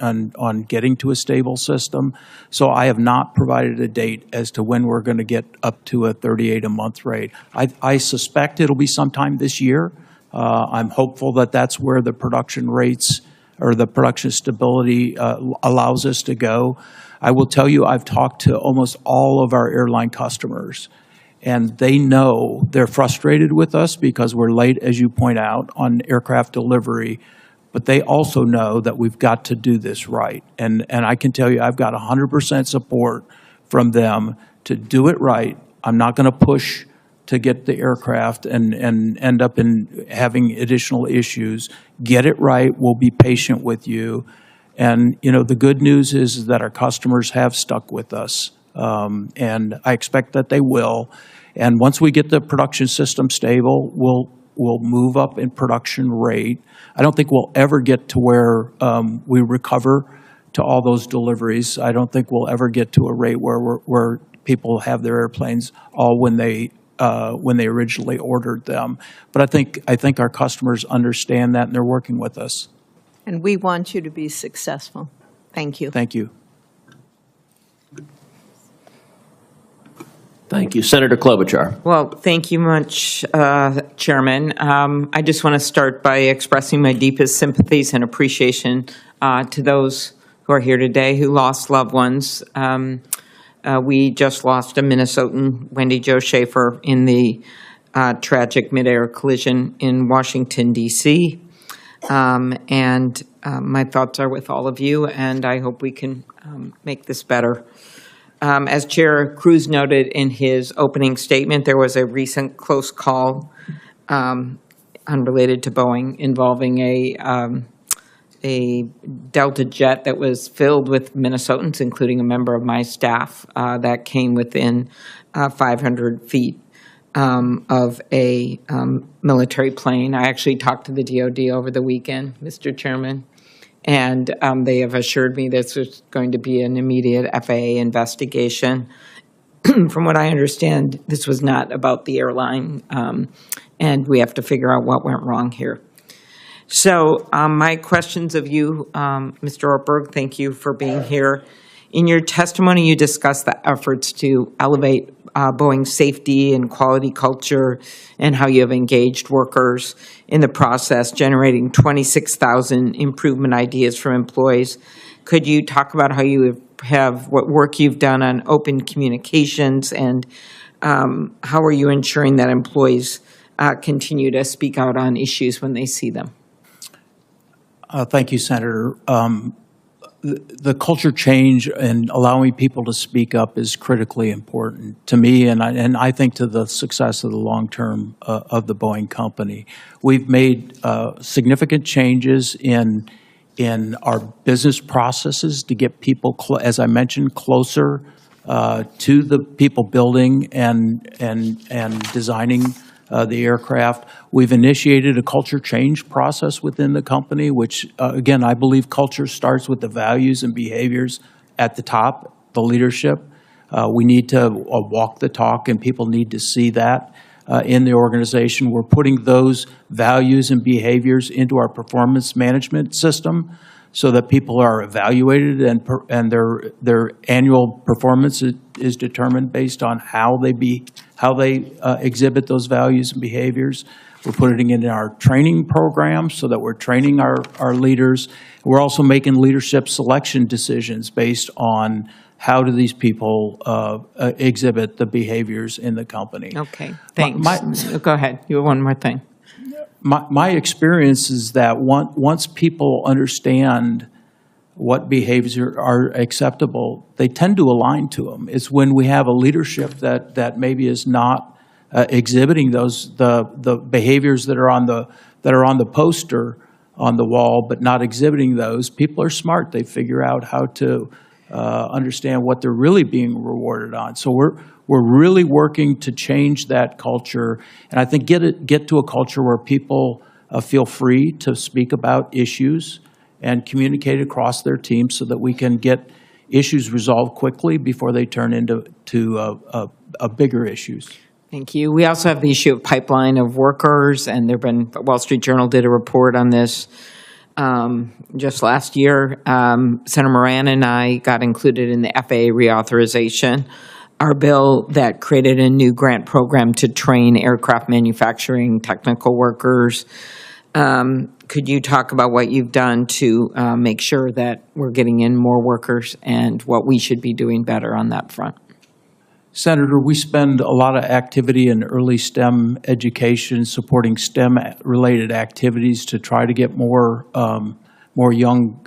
getting to a stable system. So I have not provided a date as to when we're going to get up to a 38 a month rate. I suspect it'll be sometime this year. I'm hopeful that that's where the production rates or the production stability allows us to go. I will tell you, I've talked to almost all of our airline customers, and they know they're frustrated with us because we're late, as you point out, on aircraft delivery, but they also know that we've got to do this right. And I can tell you, I've got 100% support from them to do it right. I'm not going to push to get the aircraft and end up in having additional issues. Get it right. We'll be patient with you. And, you know, the good news is that our customers have stuck with us, and I expect that they will. And once we get the production system stable, we'll move up in production rate. I don't think we'll ever get to where we recover to all those deliveries. I don't think we'll ever get to a rate where people have their airplanes all when they originally ordered them. But I think our customers understand that, and they're working with us. And we want you to be successful. Thank you. Thank you. Thank you. Senator Klobuchar. Well, thank you much, Chairman. I just want to start by expressing my deepest sympathies and appreciation to those who are here today who lost loved ones. We just lost a Minnesotan, Wendy Jo Schaefer, in the tragic midair collision in Washington, D.C. And my thoughts are with all of you, and I hope we can make this better. As Chair Cruz noted in his opening statement, there was a recent close call unrelated to Boeing involving a Delta jet that was filled with Minnesotans, including a member of my staff, that came within 500 feet of a military plane. I actually talked to the DOD over the weekend, Mr. Chairman, and they have assured me this is going to be an immediate FAA investigation. From what I understand, this was not about the airline, and we have to figure out what went wrong here. So my questions of you, Mr. Ortberg, thank you for being here. In your testimony, you discussed the efforts to elevate Boeing's safety and quality culture and how you have engaged workers in the process, generating 26,000 improvement ideas from employees. Could you talk about how you have what work you've done on open communications, and how are you ensuring that employees continue to speak out on issues when they see them? Thank you, Senator. The culture change and allowing people to speak up is critically important to me, and I think to the success of the long term of the Boeing company. We've made significant changes in our business processes to get people, as I mentioned, closer to the people building and designing the aircraft. We've initiated a culture change process within the company, which, again, I believe culture starts with the values and behaviors at the top, the leadership. We need to walk the talk, and people need to see that in the organization. We're putting those values and behaviors into our performance management system so that people are evaluated and their annual performance is determined based on how they exhibit those values and behaviors. We're putting it in our training programs so that we're training our leaders. We're also making leadership selection decisions based on how do these people exhibit the behaviors in the company. Okay, thanks. Go ahead. You have one more thing. My experience is that once people understand what behaviors are acceptable, they tend to align to them. It's when we have a leadership that maybe is not exhibiting the behaviors that are on the poster on the wall, but not exhibiting those. People are smart. They figure out how to understand what they're really being rewarded on. So we're really working to change that culture, and I think get to a culture where people feel free to speak about issues and communicate across their team so that we can get issues resolved quickly before they turn into bigger issues. Thank you. We also have the issue of pipeline of workers, and Wall Street Journal did a report on this just last year. Senator Moran and I got included in the FAA reauthorization, our bill that created a new grant program to train aircraft manufacturing technical workers. Could you talk about what you've done to make sure that we're getting in more workers and what we should be doing better on that front? Senator, we spend a lot of activity in early STEM education, supporting STEM-related activities to try to get more young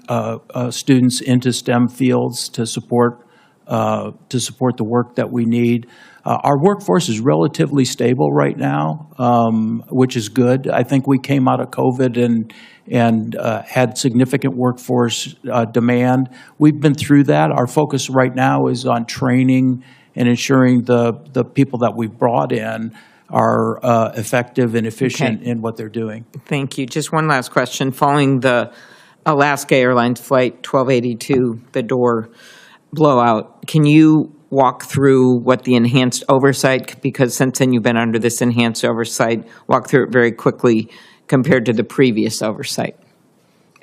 students into STEM fields to support the work that we need. Our workforce is relatively stable right now, which is good. I think we came out of COVID and had significant workforce demand. We've been through that. Our focus right now is on training and ensuring the people that we've brought in are effective and efficient in what they're doing. Thank you. Just one last question. Following the Alaska Airlines Flight 1282, the door blowout, can you walk through what the enhanced oversight, because since then you've been under this enhanced oversight, walk through it very quickly compared to the previous oversight,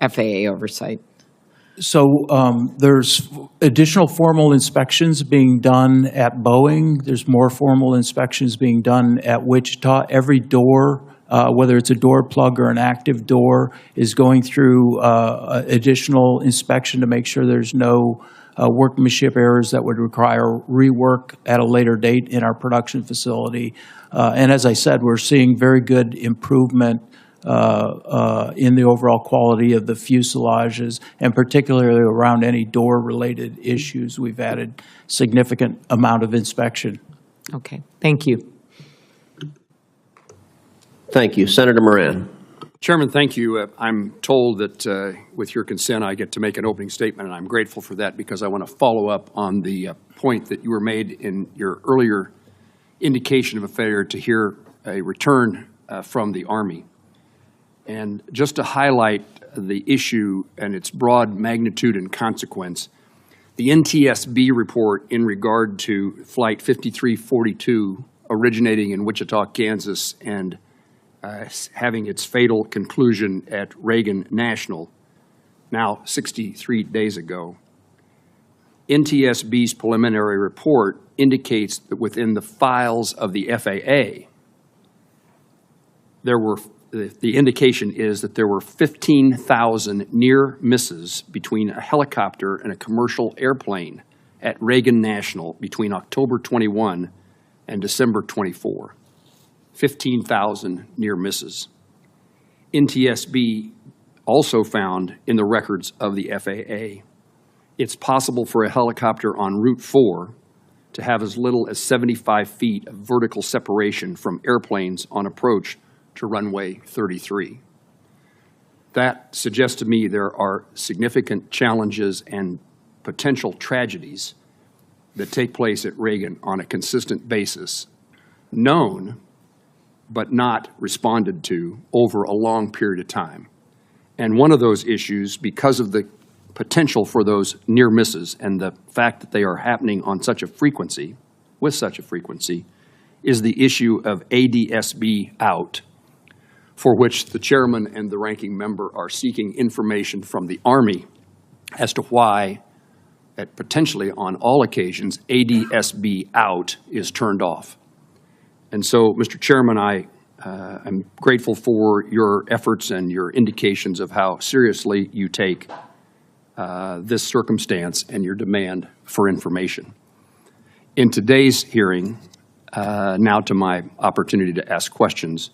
FAA oversight? So there's additional formal inspections being done at Boeing. There's more formal inspections being done at Wichita. Every door, whether it's a door plug or an active door, is going through additional inspection to make sure there's no workmanship errors that would require rework at a later date in our production facility. And as I said, we're seeing very good improvement in the overall quality of the fuselages, and particularly around any door-related issues. We've added significant amount of inspection. Okay, thank you. Thank you. Senator Moran. Chairman, thank you. I'm told that with your consent, I get to make an opening statement, and I'm grateful for that because I want to follow up on the point that you were made in your earlier indication of a failure to hear a return from the Army. And just to highlight the issue and its broad magnitude and consequence, the NTSB report in regard to Flight 5342 originating in Wichita, Kansas, and having its fatal conclusion at Reagan National, now 63 days ago. NTSB's preliminary report indicates that within the files of the FAA, the indication is that there were 15,000 near misses between a helicopter and a commercial airplane at Reagan National between October 21 and December 24. 15,000 near misses. NTSB also found in the records of the FAA, it's possible for a helicopter on Route 4 to have as little as 75 feet of vertical separation from airplanes on approach to runway 33. That suggests to me there are significant challenges and potential tragedies that take place at Reagan on a consistent basis, known but not responded to over a long period of time. And one of those issues, because of the potential for those near misses and the fact that they are happening on such a frequency, with such a frequency, is the issue of ADSB out, for which the chairman and the ranking member are seeking information from the Army as to why, at potentially on all occasions, ADSB out is turned off. And so, Mr. Chairman, I'm grateful for your efforts and your indications of how seriously you take this circumstance and your demand for information. In today's hearing, now to my opportunity to ask questions,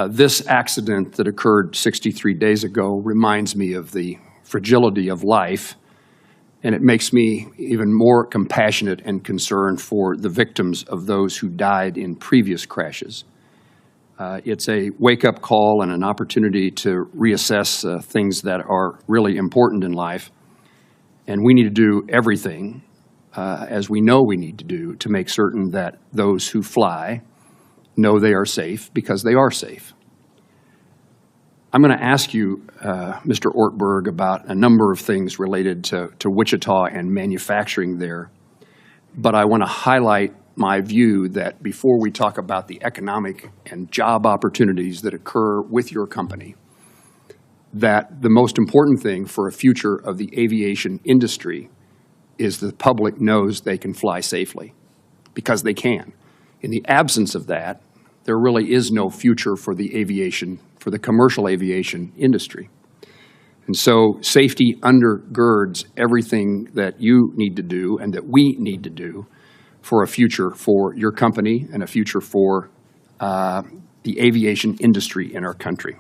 this accident that occurred 63 days ago reminds me of the fragility of life, and it makes me even more compassionate and concerned for the victims of those who died in previous crashes. It's a wake-up call and an opportunity to reassess things that are really important in life, and we need to do everything, as we know we need to do, to make certain that those who fly know they are safe, because they are safe. I'm going to ask you, Mr. Ortberg, about a number of things related to Wichita and manufacturing there, but I want to highlight my view that before we talk about the economic and job opportunities that occur with your company, that the most important thing for a future of the aviation industry is the public knows they can fly safely, because they can. In the absence of that, there really is no future for the aviation, for the commercial aviation industry. And so safety undergirds everything that you need to do and that we need to do for a future for your company and a future for the aviation industry in our country.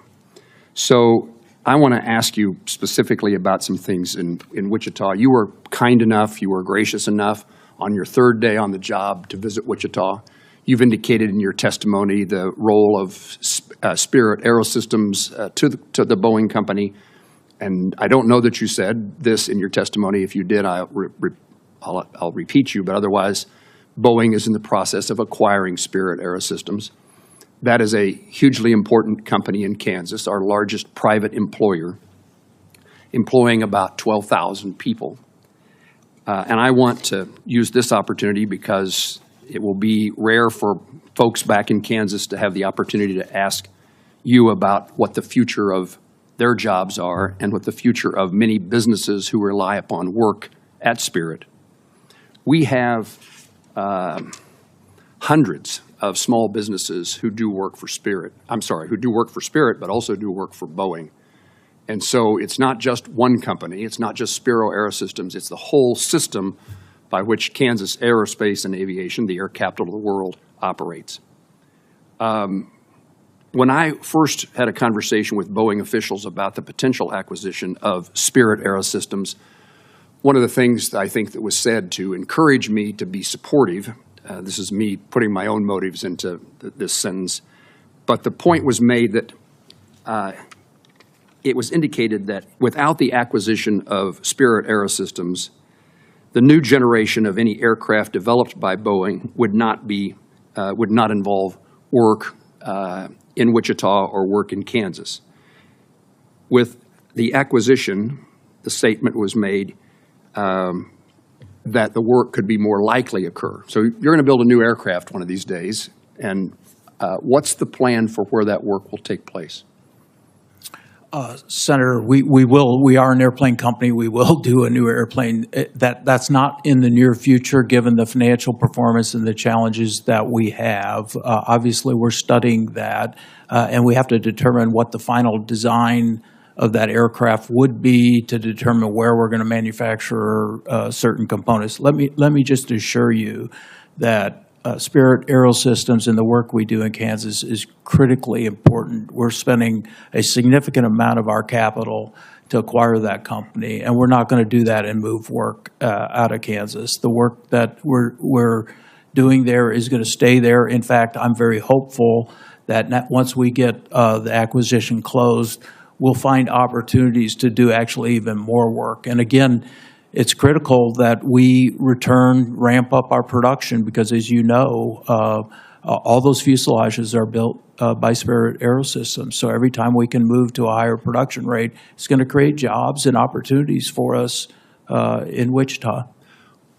So I want to ask you specifically about some things in Wichita. You were kind enough, you were gracious enough on your third day on the job to visit Wichita. You've indicated in your testimony the role of Spirit Aerosystems to the Boeing company. And I don't know that you said this in your testimony. If you did, I'll repeat you, but otherwise, Boeing is in the process of acquiring Spirit Aerosystems. That is a hugely important company in Kansas, our largest private employer, employing about 12,000 people. And I want to use this opportunity because it will be rare for folks back in Kansas to have the opportunity to ask you about what the future of their jobs are and what the future of many businesses who rely upon work at Spirit. We have hundreds of small businesses who do work for Spirit. Who do work for Spirit, but also do work for Boeing. And so it's not just one company. It's not just Spiro Aerosystems. It's the whole system by which Kansas Aerospace and Aviation, the air capital of the world, operates. When I first had a conversation with Boeing officials about the potential acquisition of Spirit Aerosystems, one of the things I think that was said to encourage me to be supportive, this is me putting my own motives into this sentence, but the point was made that it was indicated that without the acquisition of Spirit Aerosystems, the new generation of any aircraft developed by Boeing would not involve work in Wichita or work in Kansas. With the acquisition, the statement was made that the work could be more likely occur. So you're going to build a new aircraft one of these days, and what's the plan for where that work will take place? Senator, we are an airplane company. We will do a new airplane. That's not in the near future, given the financial performance and the challenges that we have. Obviously, we're studying that, and we have to determine what the final design of that aircraft would be to determine where we're going to manufacture certain components. Let me just assure you that Spirit Aerosystems and the work we do in Kansas is critically important. We're spending a significant amount of our capital to acquire that company, and we're not going to do that and move work out of Kansas. The work that we're doing there is going to stay there. In fact, I'm very hopeful that once we get the acquisition closed, we'll find opportunities to do actually even more work. And again, it's critical that we ramp up our production because, as you know, all those fuselages are built by Spirit AeroSystems. So every time we can move to a higher production rate, it's going to create jobs and opportunities for us in Wichita.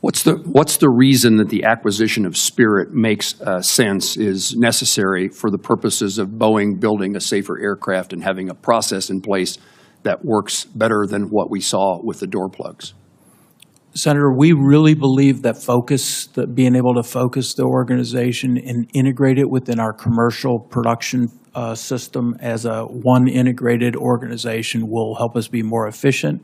What's the reason that the acquisition of Spirit makes sense, is necessary for the purposes of Boeing building a safer aircraft and having a process in place that works better than what we saw with the door plugs? Senator, we really believe that being able to focus the organization and integrate it within our commercial production system as a one integrated organization will help us be more efficient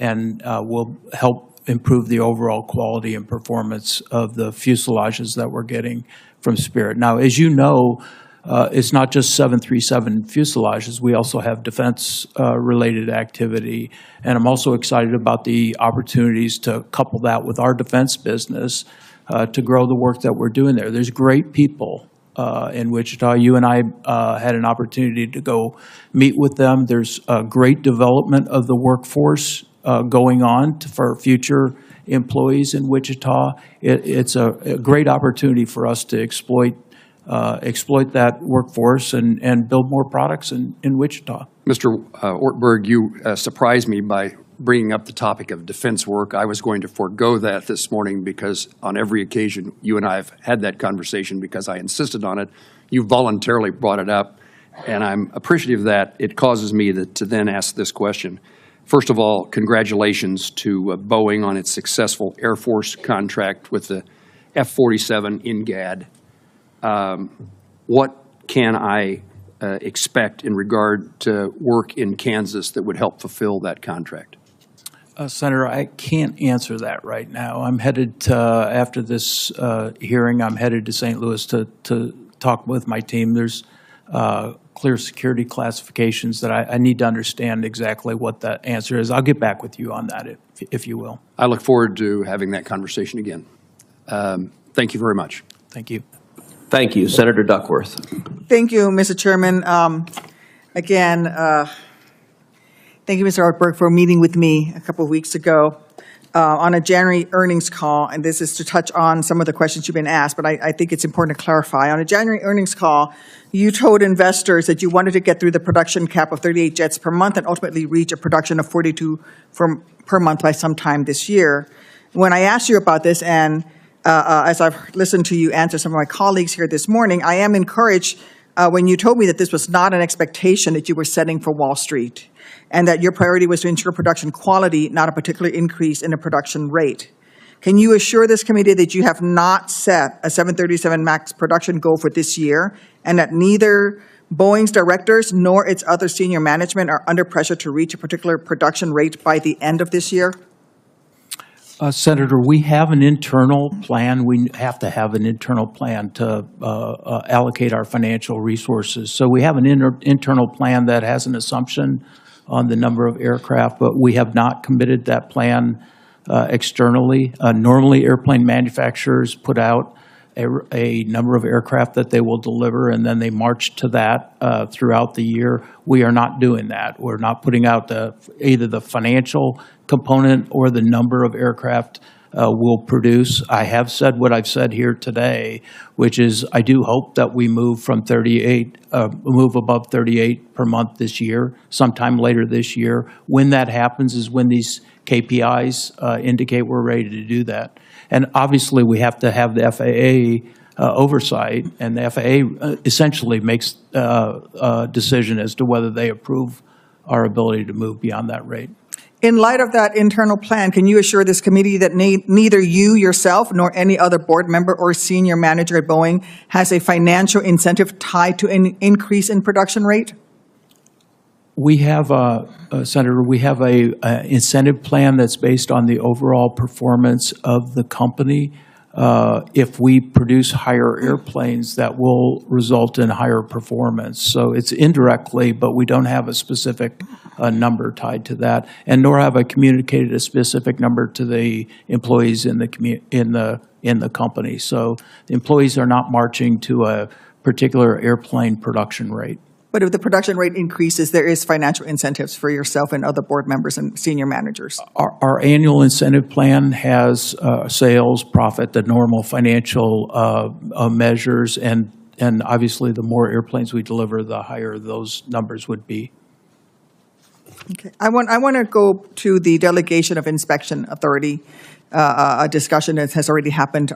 and will help improve the overall quality and performance of the fuselages that we're getting from Spirit. Now, as you know, it's not just 737 fuselages. We also have defense-related activity, and I'm also excited about the opportunities to couple that with our defense business to grow the work that we're doing there. There's great people in Wichita. You and I had an opportunity to go meet with them. There's great development of the workforce going on for future employees in Wichita. It's a great opportunity for us to exploit that workforce and build more products in Wichita. Mr. Ortberg, you surprised me by bringing up the topic of defense work. I was going to forego that this morning because on every occasion you and I have had that conversation because I insisted on it. You voluntarily brought it up, and I'm appreciative that it causes me to then ask this question. First of all, congratulations to Boeing on its successful Air Force contract with the F-47 NGAD. What can I expect in regard to work in Kansas that would help fulfill that contract? Senator, I can't answer that right now. I'm headed to, after this hearing, I'm headed to St. Louis to talk with my team. There's clear security classifications that I need to understand exactly what that answer is. I'll get back with you on that, if you will. I look forward to having that conversation again. Thank you very much. Thank you. Thank you. Senator Duckworth. Thank you, Mr. Chairman. Again, thank you, Mr. Ortberg, for meeting with me a couple of weeks ago on a January earnings call, and this is to touch on some of the questions you've been asked, but I think it's important to clarify. On a January earnings call, you told investors that you wanted to get through the production cap of 38 jets per month and ultimately reach a production of 42 per month by sometime this year. When I asked you about this, and as I've listened to you answer some of my colleagues here this morning, I am encouraged when you told me that this was not an expectation that you were setting for Wall Street, and that your priority was to ensure production quality, not a particular increase in the production rate. Can you assure this committee that you have not set a 737 MAX production goal for this year, and that neither Boeing's directors nor its other senior management are under pressure to reach a particular production rate by the end of this year? Senator, we have an internal plan. We have to have an internal plan to allocate our financial resources. So we have an internal plan that has an assumption on the number of aircraft, but we have not committed that plan externally. Normally, airplane manufacturers put out a number of aircraft that they will deliver, and then they march to that throughout the year. We are not doing that. We're not putting out either the financial component or the number of aircraft we'll produce. I have said what I've said here today, which is I do hope that we move above 38 per month this year, sometime later this year. When that happens is when these KPIs indicate we're ready to do that. And obviously, we have to have the FAA oversight, and the FAA essentially makes a decision as to whether they approve our ability to move beyond that rate. In light of that internal plan, can you assure this committee that neither you yourself nor any other board member or senior manager at Boeing has a financial incentive tied to an increase in production rate? We have, Senator, we have a incentive plan that's based on the overall performance of the company. If we produce higher airplanes, that will result in higher performance. So it's indirectly, but we don't have a specific number tied to that, and nor have I communicated a specific number to the employees in the company. So the employees are not marching to a particular airplane production rate. But if the production rate increases, there is financial incentives for yourself and other board members and senior managers. Our annual incentive plan has sales, profit, the normal financial measures, and and obviously, the more airplanes we deliver, the higher those numbers would be. Okay. I want to go to the delegation of inspection authority, a discussion that has already happened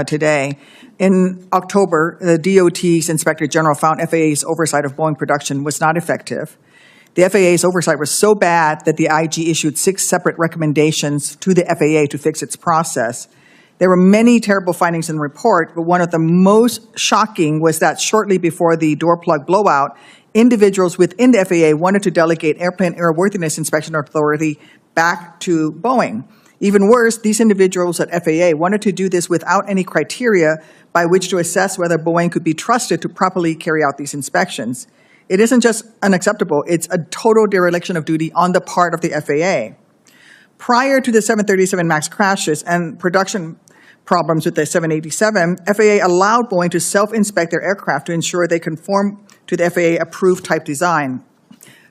today. In October, the DOT's Inspector General found FAA's oversight of Boeing production was not effective. The FAA's oversight was so bad that the IG issued 6 separate recommendations to the FAA to fix its process. There were many terrible findings in the report, but one of the most shocking was that shortly before the door plug blowout, individuals within the FAA wanted to delegate airplane airworthiness inspection authority back to Boeing. Even worse, these individuals at FAA wanted to do this without any criteria by which to assess whether Boeing could be trusted to properly carry out these inspections. It isn't just unacceptable, it's a total dereliction of duty on the part of the FAA. Prior to the 737 MAX crashes and production problems with the 787, FAA allowed Boeing to self-inspect their aircraft to ensure they conform to the FAA-approved type design.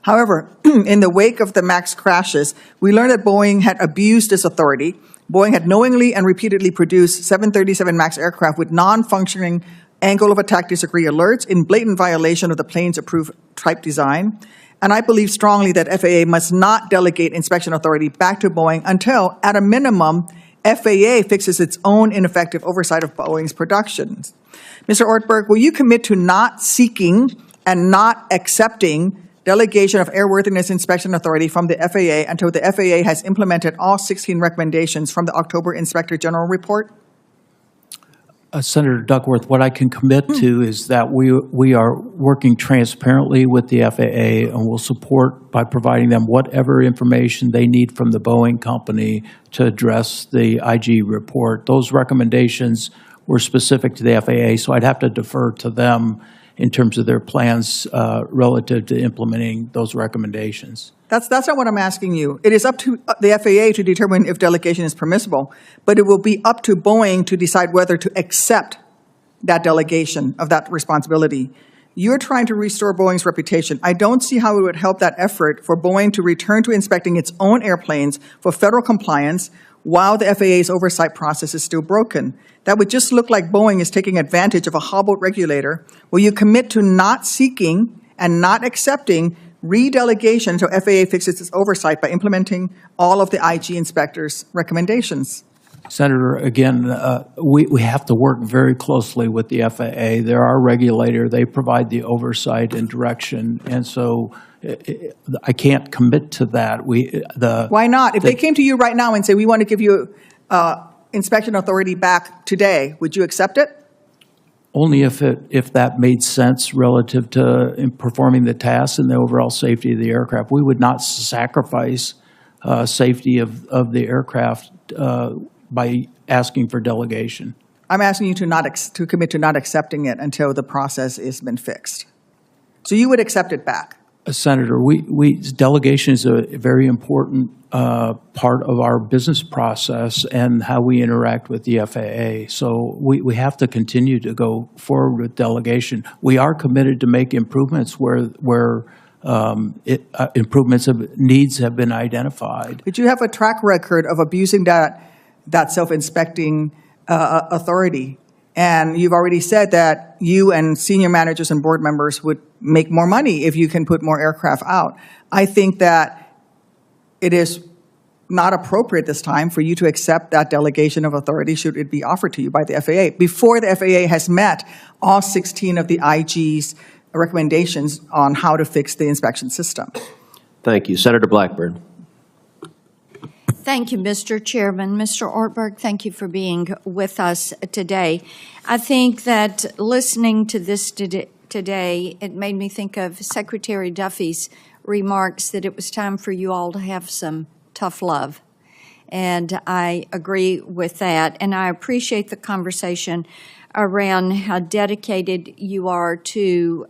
However, in the wake of the MAX crashes, we learned that Boeing had abused this authority. Boeing had knowingly and repeatedly produced 737 MAX aircraft with non-functioning angle of attack disagree alerts in blatant violation of the plane's approved type design. And I believe strongly that FAA must not delegate inspection authority back to Boeing until, at a minimum, FAA fixes its own ineffective oversight of Boeing's productions. Mr. Ortberg, will you commit to not seeking and not accepting delegation of airworthiness inspection authority from the FAA until the FAA has implemented all 16 recommendations from the October Inspector General report? Senator Duckworth, what I can commit to is that we are working transparently with the FAA and will support by providing them whatever information they need from the Boeing company to address the IG report. Those recommendations were specific to the FAA, so I'd have to defer to them in terms of their plans relative to implementing those recommendations. That's not what I'm asking you. It is up to the FAA to determine if delegation is permissible, but it will be up to Boeing to decide whether to accept that delegation of that responsibility. You're trying to restore Boeing's reputation. I don't see how it would help that effort for Boeing to return to inspecting its own airplanes for federal compliance while the FAA's oversight process is still broken. That would just look like Boeing is taking advantage of a hobbled regulator. Will you commit to not seeking and not accepting redelegation until FAA fixes its oversight by implementing all of the IG inspectors' recommendations? Senator, again, we have to work very closely with the FAA. They're our regulator. They provide the oversight and direction, and so I can't commit to that. Why not? If they came to you right now and say, we want to give you inspection authority back today, would you accept it? Only if that made sense relative to performing the tasks and the overall safety of the aircraft. We would not sacrifice safety of the aircraft by asking for delegation. I'm asking you to commit to not accepting it until the process has been fixed. So you would accept it back? Senator, delegation is a very important part of our business process and how we interact with the FAA. So we have to continue to go forward with delegation. We are committed to make improvements where needs have been identified. But you have a track record of abusing that self-inspecting authority. And you've already said that you and senior managers and board members would make more money if you can put more aircraft out. I think that it is not appropriate this time for you to accept that delegation of authority should it be offered to you by the FAA before the FAA has met all 16 of the IG's recommendations on how to fix the inspection system. Thank you. Senator Blackburn. Thank you, Mr. Chairman. Mr. Ortberg, thank you for being with us today. I think that listening to this today, it made me think of Secretary Duffy's remarks that it was time for you all to have some tough love. And I agree with that. And I appreciate the conversation around how dedicated you are to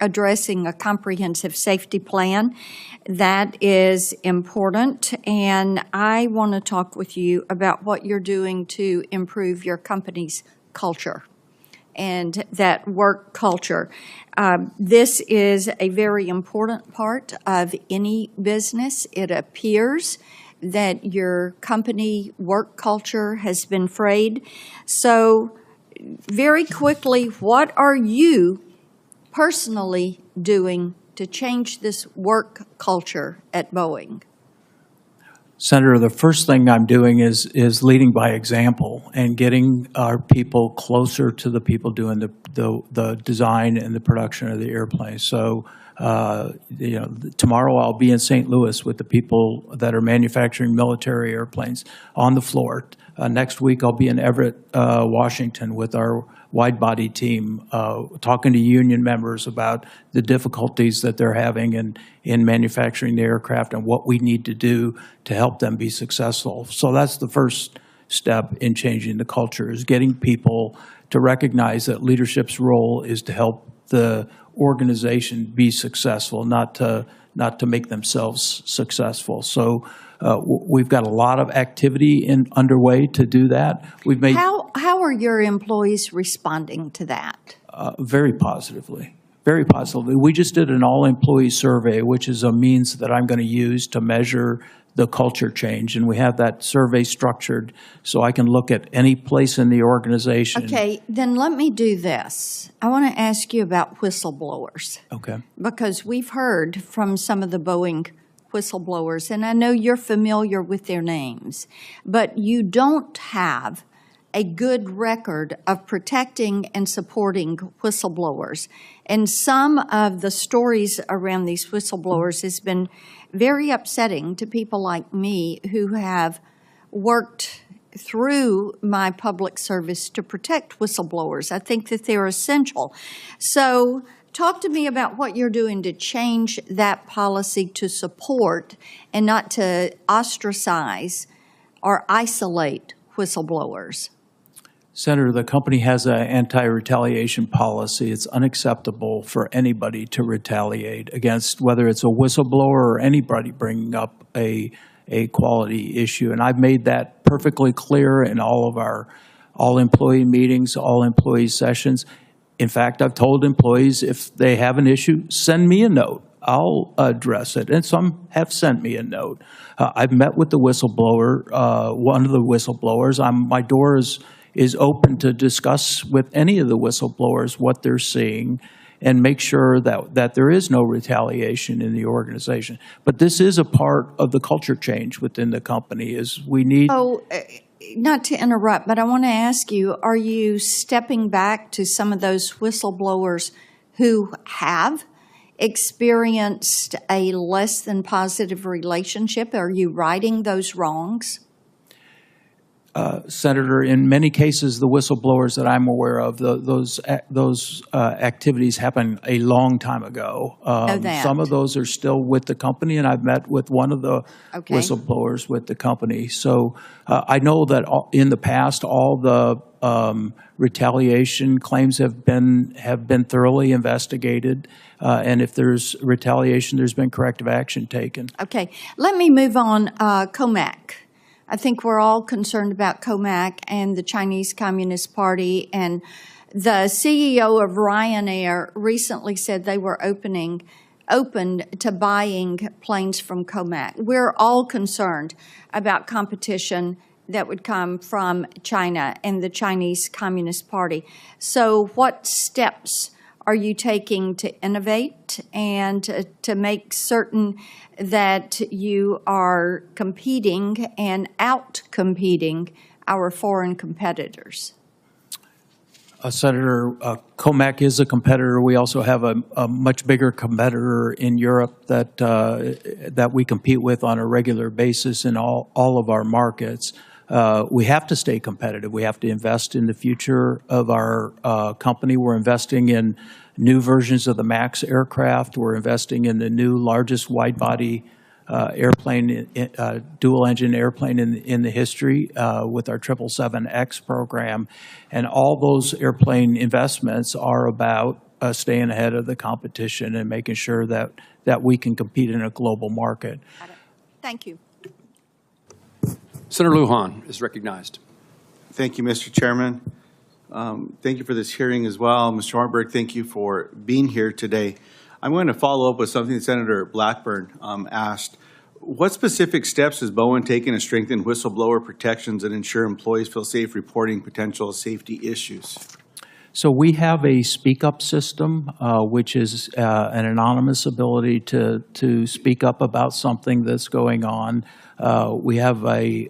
addressing a comprehensive safety plan. That is important, and I want to talk with you about what you're doing to improve your company's culture and that work culture. This is a very important part of any business. It appears that your company work culture has been frayed. So very quickly, what are you personally doing to change this work culture at Boeing? Senator, the first thing I'm doing is leading by example and getting our people closer to the people doing the design and the production of the airplane. So, tomorrow I'll be in St. Louis with the people that are manufacturing military airplanes on the floor. Next week I'll be in Everett, Washington with our wide-body team, talking to union members about the difficulties that they're having in manufacturing the aircraft and what we need to do to help them be successful. So that's the first step in changing the culture, is getting people to recognize that leadership's role is to help the organization be successful, not to make themselves successful. So we've got a lot of activity underway to do that. We've made How are your employees responding to that? very positively. Very positively. We just did an all-employee survey, which is a means that I'm going to use to measure the culture change. And we have that survey structured so I can look at any place in the organization. Okay, then let me do this. I want to ask you about whistleblowers. Okay. Because we've heard from some of the Boeing whistleblowers, and I know you're familiar with their names, but you don't have a good record of protecting and supporting whistleblowers. And some of the stories around these whistleblowers has been very upsetting to people like me who have worked through my public service to protect whistleblowers. I think that they're essential. So talk to me about what you're doing to change that policy to support and not to ostracize or isolate whistleblowers. Senator, the company has an anti-retaliation policy. It's unacceptable for anybody to retaliate against, whether it's a whistleblower or anybody bringing up a quality issue. And I've made that perfectly clear in all of our all-employee meetings, all-employee sessions. In fact, I've told employees if they have an issue, send me a note. I'll address it. And some have sent me a note. I've met with the whistleblower, one of the whistleblowers. My door is open to discuss with any of the whistleblowers what they're seeing and make sure that there is no retaliation in the organization. But this is a part of the culture change within the company, is we need... Not to interrupt, but I want to ask you, are you stepping back to some of those whistleblowers who have experienced a less than positive relationship? Are you righting those wrongs? Senator, in many cases, the whistleblowers that I'm aware of, those activities happened a long time ago. Some of those are still with the company, and I've met with one of the whistleblowers with the company. So I know that in the past, all the retaliation claims have been thoroughly investigated, and if there's retaliation, there's been corrective action taken. Okay, let me move on. COMAC. I think we're all concerned about COMAC and the Chinese Communist Party, and the CEO of Ryanair recently said they were open to buying planes from COMAC. We're all concerned about competition that would come from China and the Chinese Communist Party. So what steps are you taking to innovate and to make certain that you are competing and out-competing our foreign competitors? Senator, COMAC is a competitor. We also have a much bigger competitor in Europe that we compete with on a regular basis in all of our markets. We have to stay competitive. We have to invest in the future of our company. We're investing in new versions of the MAX aircraft. We're investing in the new largest wide-body airplane, dual-engine airplane in the history with our 777X program. And all those airplane investments are about staying ahead of the competition and making sure that we can compete in a global market. Thank you. Senator Lujan is recognized. Thank you, Mr. Chairman. Thank you for this hearing as well. Mr. Ortberg, thank you for being here today. I'm going to follow up with something that Senator Blackburn asked. What specific steps has Boeing taken to strengthen whistleblower protections and ensure employees feel safe reporting potential safety issues? So we have a speak-up system, which is an anonymous ability to speak up about something that's going on. We have a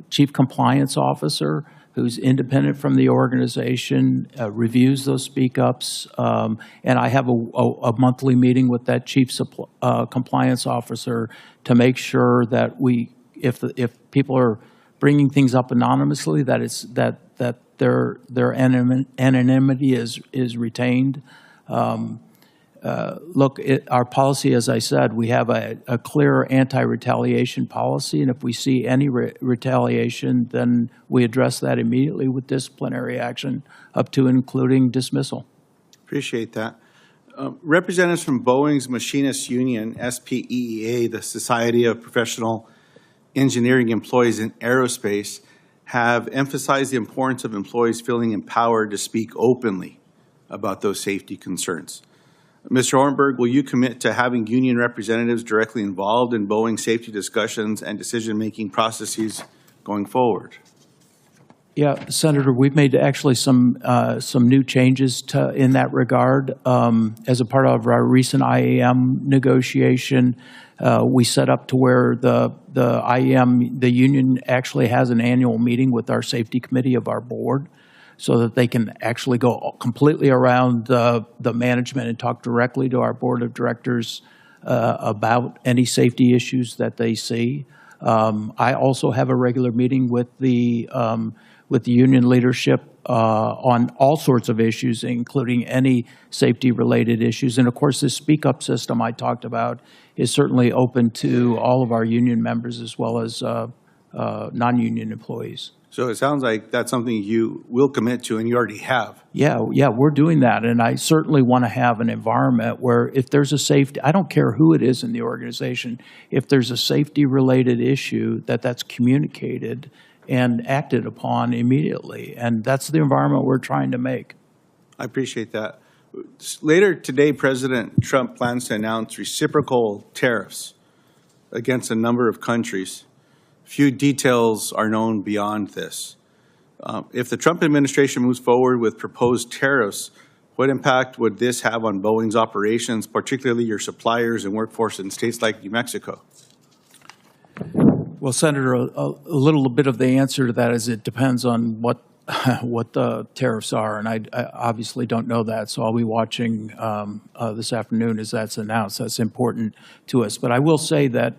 chief compliance officer who's independent from the organization, reviews those speak-ups, and I have a monthly meeting with that chief compliance officer to make sure that if people are bringing things up anonymously, that their anonymity is retained. Look, our policy, as I said, we have a clear anti-retaliation policy, and if we see any retaliation, then we address that immediately with disciplinary action, up to and including dismissal. Appreciate that. Representatives from Boeing's Machinists Union, SPEEA, the Society of Professional Engineering Employees in Aerospace, have emphasized the importance of employees feeling empowered to speak openly about those safety concerns. Mr. Ornberg, will you commit to having union representatives directly involved in Boeing safety discussions and decision-making processes going forward? Yeah, Senator, we've made actually some new changes in that regard. As a part of our recent IAM negotiation, we set up to where the IAM, the union actually has an annual meeting with our safety committee of our board, so that they can actually go completely around the management and talk directly to our board of directors about any safety issues that they see. I also have a regular meeting with the union leadership on all sorts of issues, including any safety-related issues. And of course, this speak-up system I talked about is certainly open to all of our union members as well as non-union employees. So it sounds like that's something you will commit to, and you already have. Yeah, we're doing that, and I certainly want to have an environment where if there's a safety, I don't care who it is in the organization, if there's a safety-related issue, that's communicated and acted upon immediately, and that's the environment we're trying to make. I appreciate that. Later today, President Trump plans to announce reciprocal tariffs against a number of countries. Few details are known beyond this. If the Trump administration moves forward with proposed tariffs, what impact would this have on Boeing's operations, particularly your suppliers and workforce in states like New Mexico? Well, Senator, a little bit of the answer to that is it depends on what the tariffs are, and I obviously don't know that, so I'll be watching this afternoon as that's announced. That's important to us. But I will say that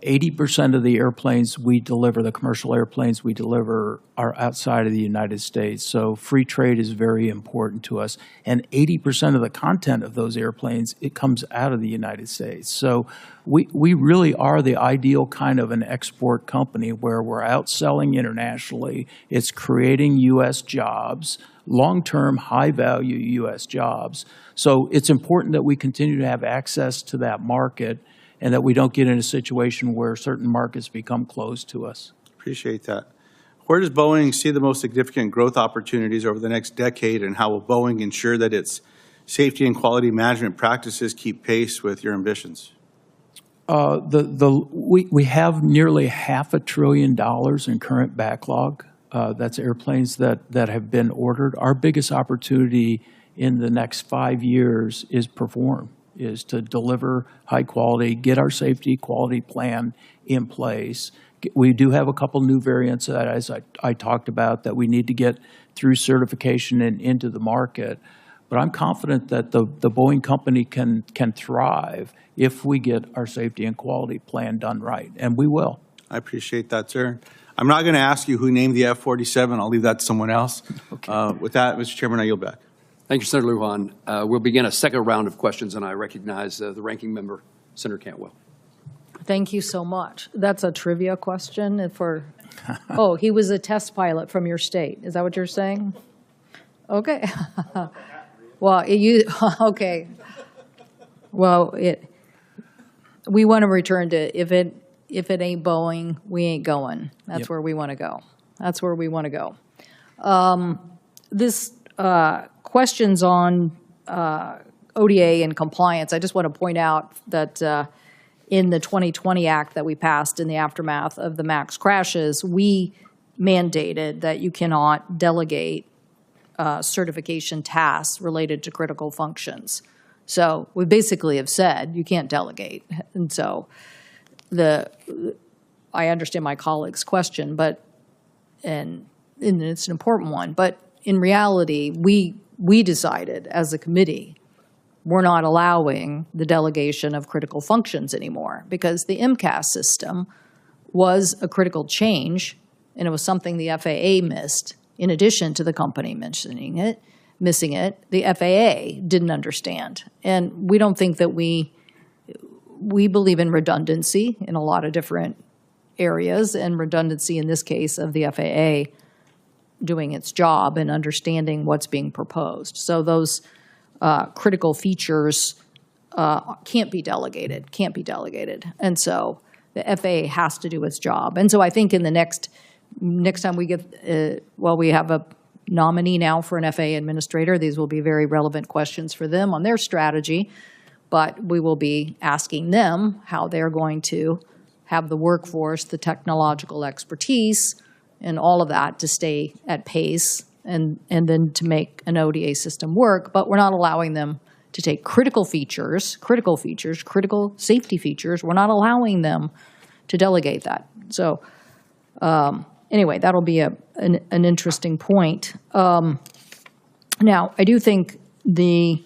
80% of the airplanes we deliver, the commercial airplanes we deliver, are outside of the United States. So free trade is very important to us. And 80% of the content of those airplanes, it comes out of the United States. So we really are the ideal kind of an export company where we're outselling internationally. It's creating U.S. jobs, long-term, high-value U.S. jobs. So it's important that we continue to have access to that market and that we don't get in a situation where certain markets become closed to us. Appreciate that. Where does Boeing see the most significant growth opportunities over the next decade, and how will Boeing ensure that its safety and quality management practices keep pace with your ambitions? We have nearly $500 billion in current backlog. That's airplanes that have been ordered. Our biggest opportunity in the next 5 years is to deliver high quality, get our safety quality plan in place. We do have a couple new variants that, as I talked about, that we need to get through certification and into the market. But I'm confident that the Boeing company can thrive if we get our safety and quality plan done right, and we will. I appreciate that, sir. I'm not going to ask you who named the F-47. I'll leave that to someone else. Okay. With that, Mr. Chairman, I yield back. Thank you, Senator Lujan. We'll begin a second round of questions, and I recognize the ranking member, Senator Cantwell. Thank you so much. That's a trivia question for, oh, he was a test pilot from your state. Is that what you're saying? Okay. Well, okay. Well, we want to return to, if it ain't Boeing, we ain't going. That's where we want to go. That's where we want to go. This questions on ODA and compliance, I just want to point out that in the 2020 Act that we passed in the aftermath of the MAX crashes, we mandated that you cannot delegate certification tasks related to critical functions. So we basically have said you can't delegate. And so I understand my colleague's question, and it's an important one, but in reality, we decided as a committee, we're not allowing the delegation of critical functions anymore because the MCAS system was a critical change, and it was something the FAA missed. In addition to the company missing it, the FAA didn't understand. And we don't think that we believe in redundancy in a lot of different areas, and redundancy in this case of the FAA doing its job and understanding what's being proposed. So those critical features can't be delegated. And so the FAA has to do its job. And so I think in the next time we get, we have a nominee now for an FAA administrator. These will be very relevant questions for them on their strategy, but we will be asking them how they're going to have the workforce, the technological expertise, and all of that to stay at pace and then to make an ODA system work. But we're not allowing them to take critical safety features. We're not allowing them to delegate that. So anyway, that'll be an interesting point. Now, I do think the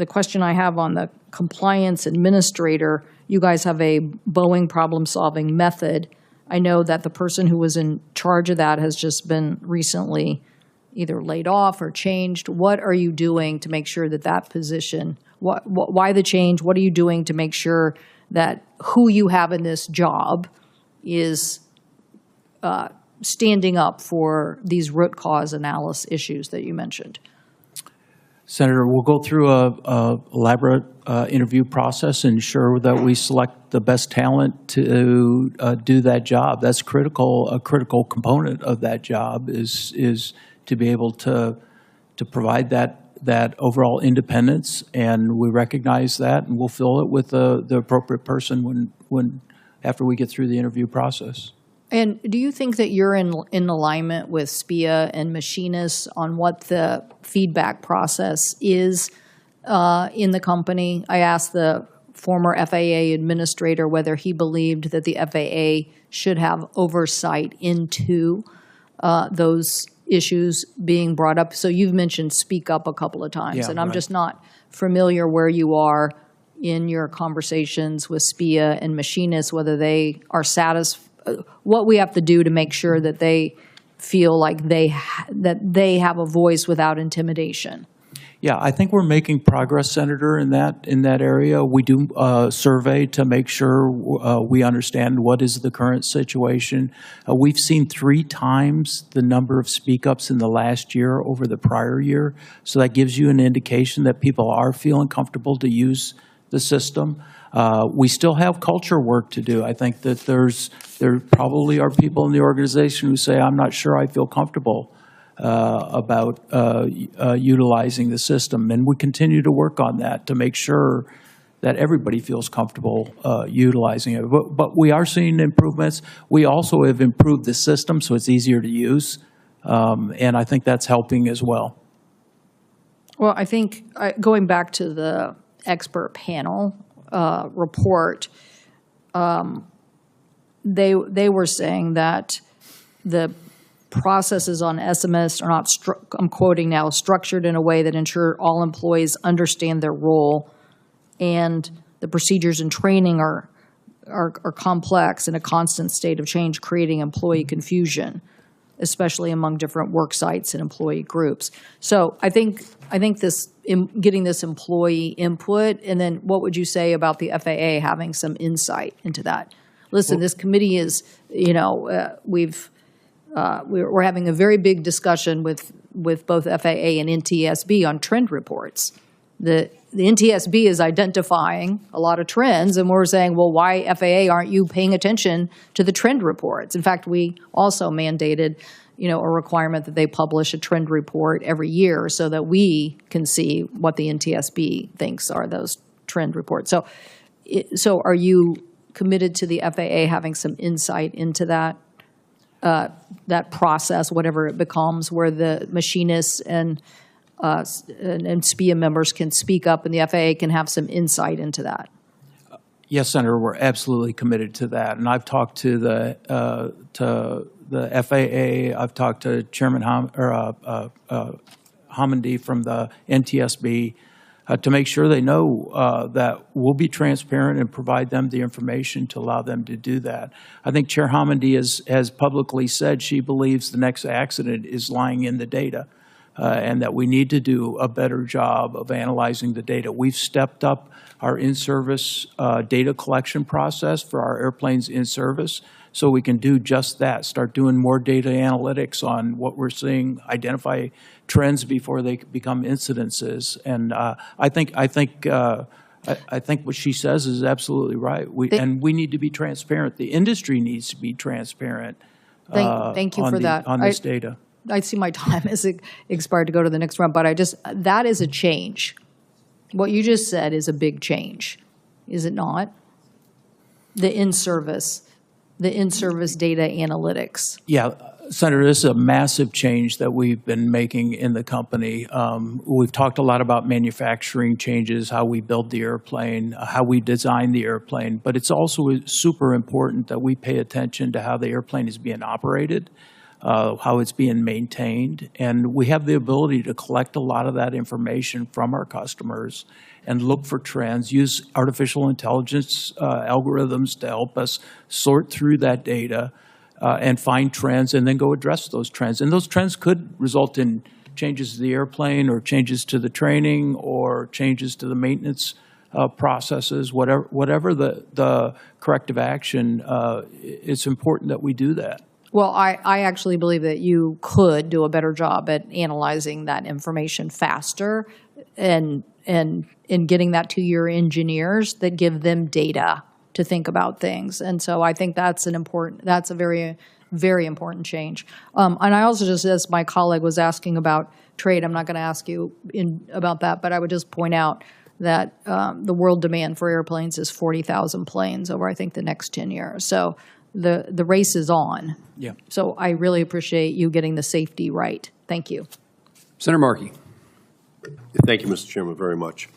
question I have on the compliance administrator, you guys have a Boeing problem-solving method. I know that the person who was in charge of that has just been recently either laid off or changed. What are you doing to make sure that position, why the change? What are you doing to make sure that who you have in this job is standing up for these root cause analysis issues that you mentioned? Senator, we'll go through a elaborate interview process and ensure that we select the best talent to do that job. That's critical. A critical component of that job is to be able to provide that overall independence, and we recognize that, and we'll fill it with the appropriate person after we get through the interview process. And do you think that you're in alignment with SPIA and machinists on what the feedback process is in the company? I asked the former FAA administrator whether he believed that the FAA should have oversight into those issues being brought up. So you've mentioned Speak Up a couple of times, and I'm right. just not familiar where you are in your conversations with SPIA and machinists, whether they are satisfied, what we have to do to make sure that they feel like they have a voice without intimidation. Yeah, I think we're making progress, Senator, in that area. We do survey to make sure we understand what is the current situation. We've seen 3 times the number of speak-ups in the last year over the prior year, so that gives you an indication that people are feeling comfortable to use the system. We still have culture work to do. I think that there probably are people in the organization who say, I'm not sure I feel comfortable about utilizing the system. And we continue to work on that to make sure that everybody feels comfortable utilizing it. But we are seeing improvements. We also have improved the system so it's easier to use. And I think that's helping as well. Well, I think going back to the expert panel report, they were saying that the processes on SMS are not, I'm quoting now, structured in a way that ensure all employees understand their role, and the procedures and training are complex in a constant state of change, creating employee confusion, especially among different work sites and employee groups. So I think getting this employee input, and then what would you say about the FAA having some insight into that? Listen, this committee is, we're having a very big discussion with both FAA and NTSB on trend reports. The NTSB is identifying a lot of trends, and we're saying, well, why, FAA, aren't you paying attention to the trend reports? In fact, we also mandated, a requirement that they publish a trend report every year so that we can see what the NTSB thinks are those trend reports. So are you committed to the FAA having some insight into that process, whatever it becomes, where the machinists and SPIA members can speak up and the FAA can have some insight into that? Yes, Senator, we're absolutely committed to that. And I've talked to the FAA, I've talked to Chairman Homendy from the NTSB to make sure they know that we'll be transparent and provide them the information to allow them to do that. I think Chair Homendy has publicly said she believes the next accident is lying in the data. And that we need to do a better job of analyzing the data. We've stepped up our in-service data collection process for our airplanes in service, so we can do just that, start doing more data analytics on what we're seeing, identify trends before they become incidences. And I think what she says is absolutely right. And we need to be transparent. The industry needs to be transparent Thank you for that. on this data. I see my time has expired to go to the next round, but that is a change. What you just said is a big change, is it not? The in-service data analytics. Yeah, Senator, this is a massive change that we've been making in the company. We've talked a lot about manufacturing changes, how we build the airplane, how we design the airplane, but it's also super important that we pay attention to how the airplane is being operated, how it's being maintained. And we have the ability to collect a lot of that information from our customers and look for trends, use artificial intelligence algorithms to help us sort through that data and find trends and then go address those trends. And those trends could result in changes to the airplane or changes to the training or changes to the maintenance processes, whatever the corrective action, it's important that we do that. Well, I actually believe that you could do a better job at analyzing that information faster and getting that to your engineers that give them data to think about things. And so I think that's a very, very important change. And I also just, as my colleague was asking about trade, I'm not going to ask you about that, but I would just point out that the world demand for airplanes is 40,000 planes over, I think, the next 10 years. So the race is on. Yeah. So I really appreciate you getting the safety right. Thank you. Senator Markey. Thank you, Mr. Chairman, very much.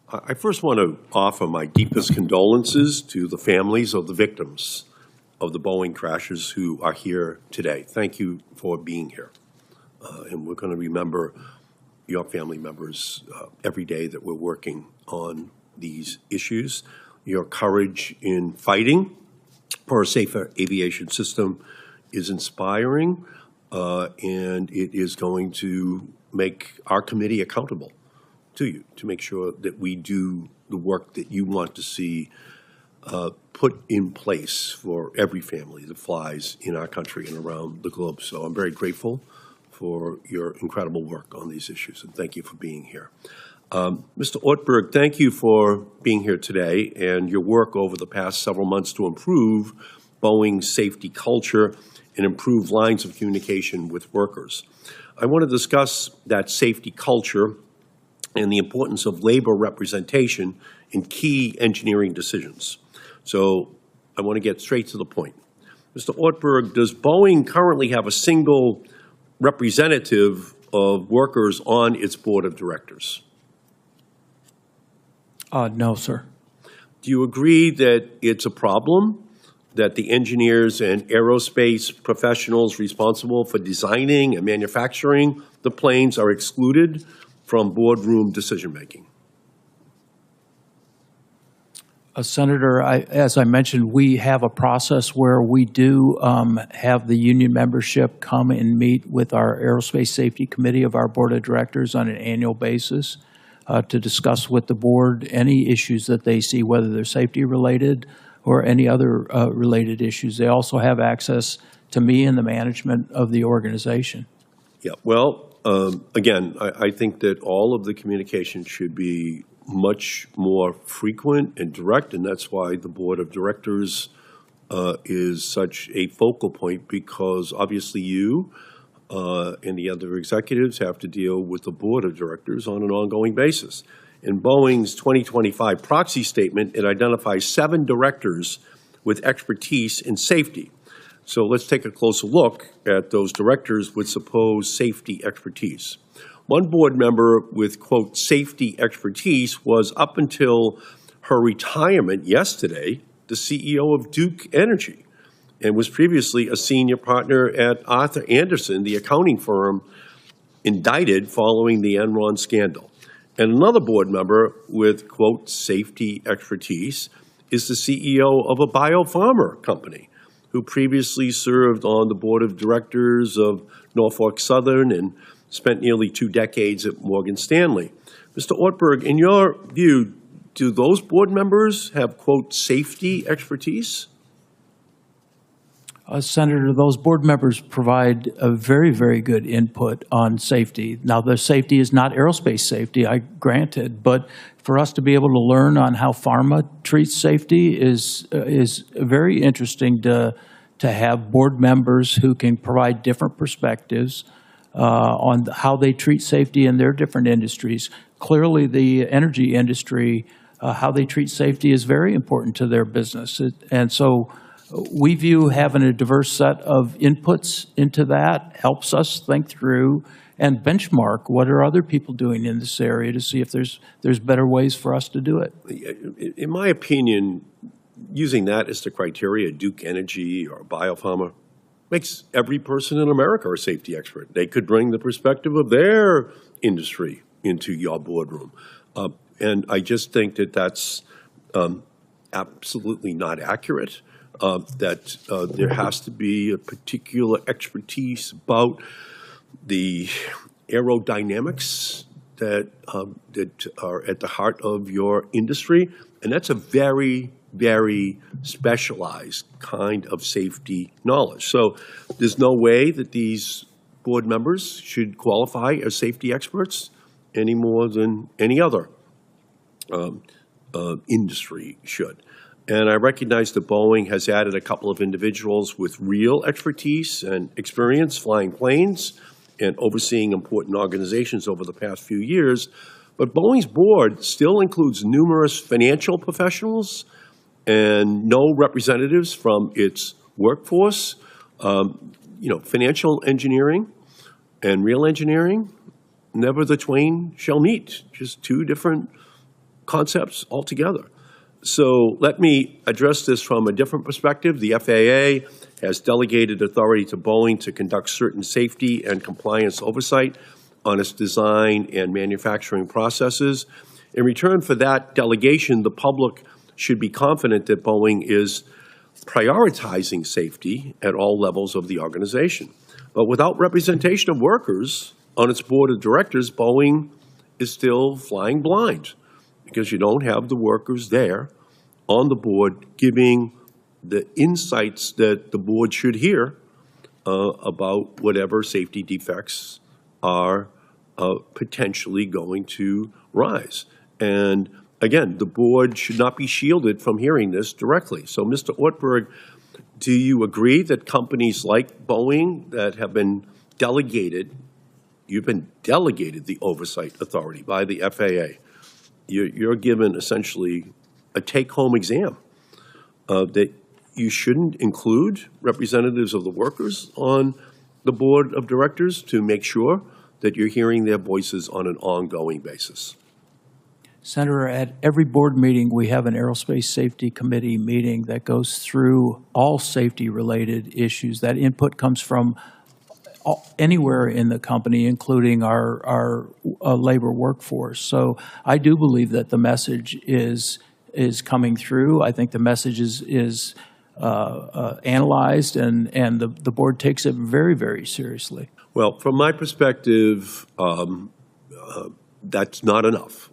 I first want to offer my deepest condolences to the families of the victims of the Boeing crashes who are here today. Thank you for being here. And we're going to remember your family members every day that we're working on these issues. Your courage in fighting for a safer aviation system is inspiring, and it is going to make our committee accountable to you to make sure that we do the work that you want to see put in place for every family that flies in our country and around the globe. So I'm very grateful for your incredible work on these issues, and thank you for being here. Mr. Ortberg, thank you for being here today and your work over the past several months to improve Boeing's safety culture and improve lines of communication with workers. I want to discuss that safety culture and the importance of labor representation in key engineering decisions. So I want to get straight to the point. Mr. Ortberg, does Boeing currently have a single representative of workers on its board of directors? No, sir. Do you agree that it's a problem that the engineers and aerospace professionals responsible for designing and manufacturing the planes are excluded from boardroom decision-making? Senator, as I mentioned, we have a process where we do have the union membership come and meet with our Aerospace Safety Committee of our Board of Directors on an annual basis to discuss with the board any issues that they see, whether they're safety-related or any other related issues. They also have access to me and the management of the organization. Yeah, well, Again, I think that all of the communication should be much more frequent and direct, and that's why the Board of Directors is such a focal point, because obviously you and the other executives have to deal with the Board of Directors on an ongoing basis. In Boeing's 2025 proxy statement, it identifies 7 directors with expertise in safety. So let's take a closer look at those directors with supposed safety expertise. One board member with, quote, safety expertise was, up until her retirement yesterday, the CEO of Duke Energy, and was previously a senior partner at Arthur Anderson, the accounting firm indicted following the Enron scandal. And another board member with, quote, safety expertise is the CEO of a biopharma company, who previously served on the board of directors of Norfolk Southern and spent nearly 2 decades at Morgan Stanley. Mr. Ortberg, in your view, do those board members have, quote, safety expertise? Senator, those board members provide a very, very good input on safety. Now, the safety is not aerospace safety, I granted, but for us to be able to learn on how pharma treats safety is very interesting to have board members who can provide different perspectives on how they treat safety in their different industries. Clearly, the energy industry, how they treat safety is very important to their business. And so we view having a diverse set of inputs into that helps us think through and benchmark what are other people doing in this area to see if there's better ways for us to do it. In my opinion, using that as the criteria, Duke Energy or Biopharma, makes every person in America a safety expert. They could bring the perspective of their industry into your boardroom. And I just think that that's absolutely not accurate. That there has to be a particular expertise about the aerodynamics that are at the heart of your industry, and that's a very, very specialized kind of safety knowledge. So there's no way that these board members should qualify as safety experts any more than any other industry should. And I recognize that Boeing has added a couple of individuals with real expertise and experience flying planes and overseeing important organizations over the past few years. But Boeing's board still includes numerous financial professionals and no representatives from its workforce. Financial engineering and real engineering, never the twain shall meet, just 2 different concepts altogether. So let me address this from a different perspective. The FAA has delegated authority to Boeing to conduct certain safety and compliance oversight on its design and manufacturing processes. In return for that delegation, the public should be confident that Boeing is prioritizing safety at all levels of the organization. But without representation of workers on its board of directors, Boeing is still flying blind, because you don't have the workers there on the board giving the insights that the board should hear about whatever safety defects are potentially going to rise. And again, the board should not be shielded from hearing this directly. So, Mr. Ortberg, do you agree that companies like Boeing that have been delegated, you've been delegated the oversight authority by the FAA, you're given essentially a take-home exam, that you shouldn't include representatives of the workers on the board of directors to make sure that you're hearing their voices on an ongoing basis? Senator, at every board meeting, we have an Aerospace Safety Committee meeting that goes through all safety-related issues. That input comes from anywhere in the company, including our labor workforce. So I do believe that the message is coming through. I think the message is analyzed, and the board takes it very, very seriously. Well, from my perspective, that's not enough.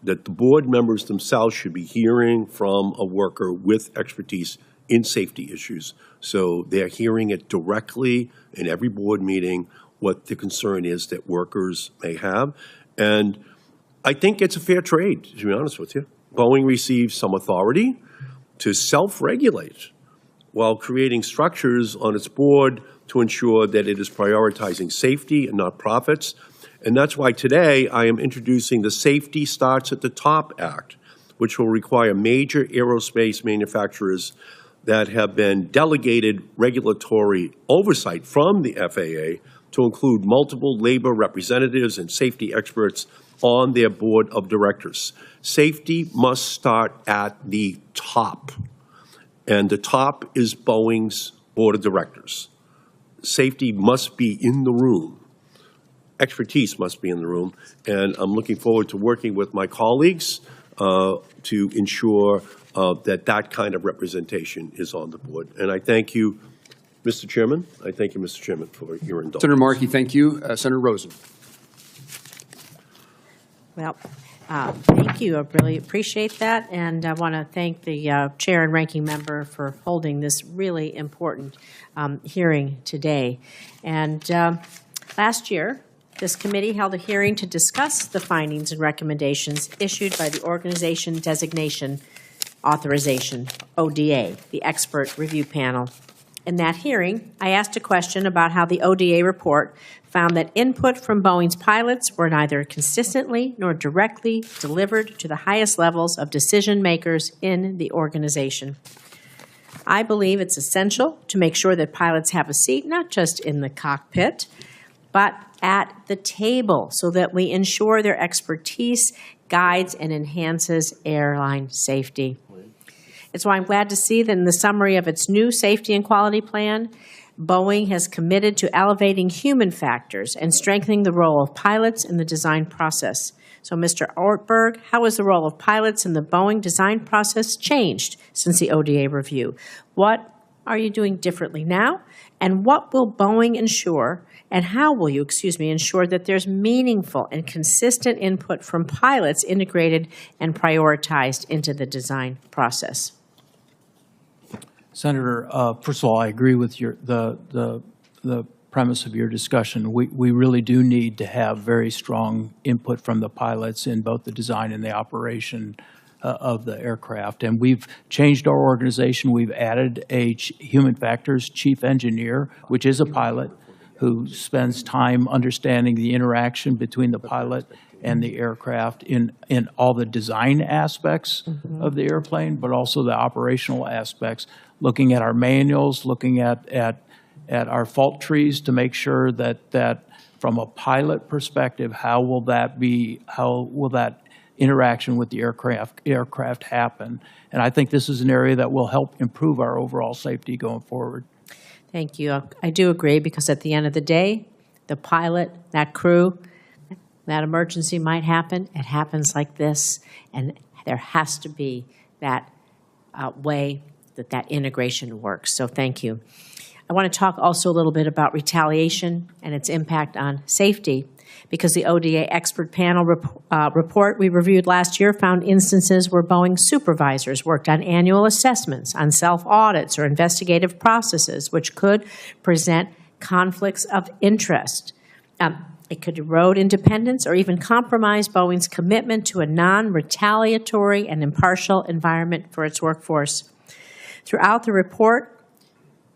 That the board members themselves should be hearing from a worker with expertise in safety issues. So they're hearing it directly in every board meeting what the concern is that workers may have. And I think it's a fair trade, to be honest with you. Boeing receives some authority to self-regulate while creating structures on its board to ensure that it is prioritizing safety and not profits. And that's why today I am introducing the Safety Starts at the Top Act, which will require major aerospace manufacturers that have been delegated regulatory oversight from the FAA to include multiple labor representatives and safety experts on their board of directors. Safety must start at the top, and the top is Boeing's board of directors. Safety must be in the room. Expertise must be in the room, and I'm looking forward to working with my colleagues to ensure that that kind of representation is on the board. And I thank you, Mr. Chairman. I thank you, Mr. Chairman, for your indulgence. Senator Markey, thank you. Senator Rosen. Well, thank you. I really appreciate that. And I want to thank the chair and ranking member for holding this really important hearing today. And last year, this committee held a hearing to discuss the findings and recommendations issued by the Organization Designation Authorization, ODA, the expert review panel. In that hearing, I asked a question about how the ODA report found that input from Boeing's pilots were neither consistently nor directly delivered to the highest levels of decision makers in the organization. I believe it's essential to make sure that pilots have a seat, not just in the cockpit, but at the table, so that we ensure their expertise guides and enhances airline safety. It's why I'm glad to see that in the summary of its new safety and quality plan, Boeing has committed to elevating human factors and strengthening the role of pilots in the design process. So, Mr. Ortberg, how has the role of pilots in the Boeing design process changed since the ODA review? What are you doing differently now? And what will Boeing ensure, and how will you, ensure that there's meaningful and consistent input from pilots integrated and prioritized into the design process? Senator, first of all, I agree with the premise of your discussion. We really do need to have very strong input from the pilots in both the design and the operation of the aircraft. And we've changed our organization. We've added a human factors chief engineer, which is a pilot, who spends time understanding the interaction between the pilot and the aircraft in all the design aspects of the airplane, but also the operational aspects, looking at our manuals, looking at our fault trees to make sure that from a pilot perspective, how will that interaction with the aircraft happen? And I think this is an area that will help improve our overall safety going forward. Thank you. I do agree, because at the end of the day, the pilot, that crew, that emergency might happen. It happens like this, and there has to be that way that integration works. So thank you. I want to talk also a little bit about retaliation and its impact on safety, because the ODA expert panel report we reviewed last year found instances where Boeing supervisors worked on annual assessments, on self-audits or investigative processes, which could present conflicts of interest. It could erode independence or even compromise Boeing's commitment to a non-retaliatory and impartial environment for its workforce. Throughout the report,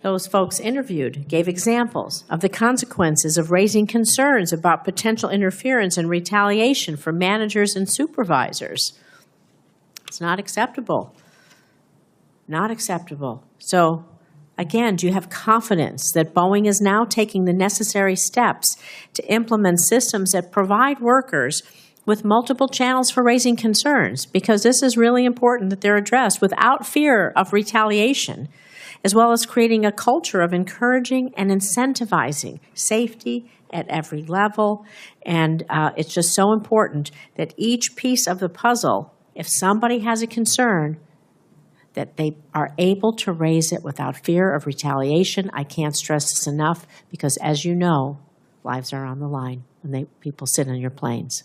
those folks interviewed gave examples of the consequences of raising concerns about potential interference and retaliation from managers and supervisors. It's not acceptable. Not acceptable. So, again, do you have confidence that Boeing is now taking the necessary steps to implement systems that provide workers with multiple channels for raising concerns? Because this is really important that they're addressed without fear of retaliation, as well as creating a culture of encouraging and incentivizing safety at every level. And it's just so important that each piece of the puzzle, if somebody has a concern, that they are able to raise it without fear of retaliation. I can't stress this enough, because as you know, lives are on the line when people sit on your planes.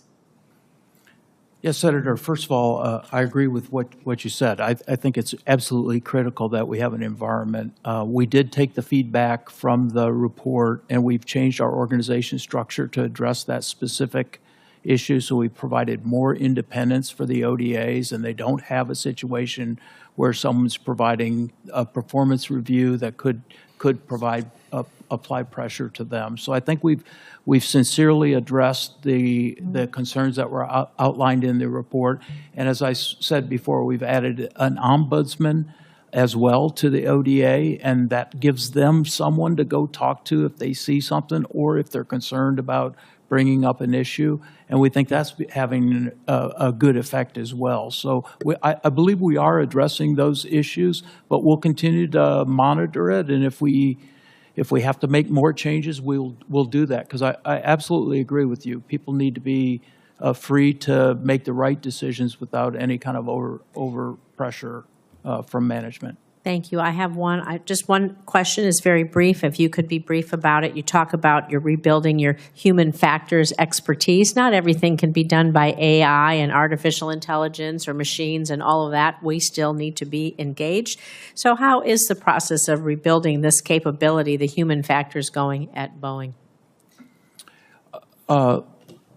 Yes, Senator, first of all, I agree with what you said. I think it's absolutely critical that we have an environment. We did take the feedback from the report, and we've changed our organization structure to address that specific issue. So we provided more independence for the ODAs, and they don't have a situation where someone's providing a performance review that could provide apply pressure to them. So I think we've sincerely addressed the concerns that were outlined in the report. And as I said before, we've added an ombudsman as well to the ODA, and that gives them someone to go talk to if they see something or if they're concerned about bringing up an issue. And we think that's having a good effect as well. So I believe we are addressing those issues, but we'll continue to monitor it. And if we have to make more changes, we'll do that, because I absolutely agree with you. People need to be free to make the right decisions without any kind of over pressure from management. Thank you. I have just one question is very brief. If you could be brief about it. You talk about you're rebuilding your human factors expertise. Not everything can be done by AI and artificial intelligence or machines and all of that. We still need to be engaged. So how is the process of rebuilding this capability, the human factors, going at Boeing?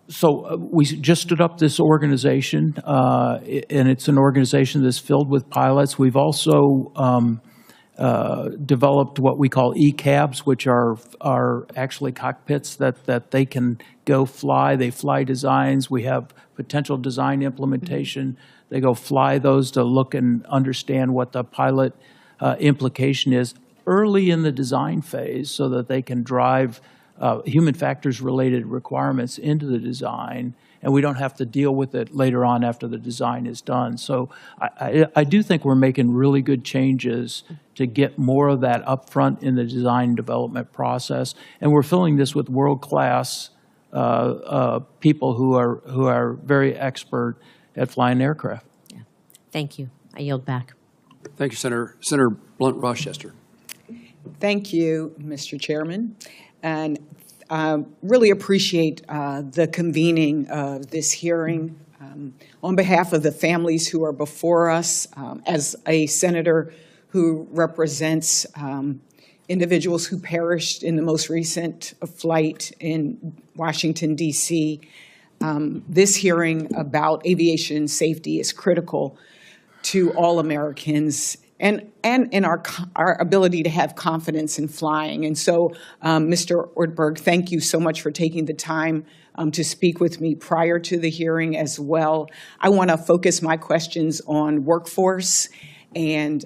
So we just stood up this organization, and it's an organization that's filled with pilots. We've also developed what we call ECABs, which are actually cockpits that they can go fly. They fly designs. We have potential design implementation. They go fly those to look and understand what the pilot implication is early in the design phase so that they can drive human factors related requirements into the design, and we don't have to deal with it later on after the design is done. So I do think we're making really good changes to get more of that upfront in the design and development process, and we're filling this with world-class people who are very expert at flying aircraft. Yeah. Thank you. I yield back. Thank you, Senator. Senator Blunt-Rochester. Thank you, Mr. Chairman. And really appreciate the convening of this hearing. On behalf of the families who are before us, as a senator who represents individuals who perished in the most recent flight in Washington, D.C., this hearing about aviation safety is critical to all Americans and in our ability to have confidence in flying. And so, Mr. Ortberg, thank you so much for taking the time to speak with me prior to the hearing as well. I want to focus my questions on workforce. And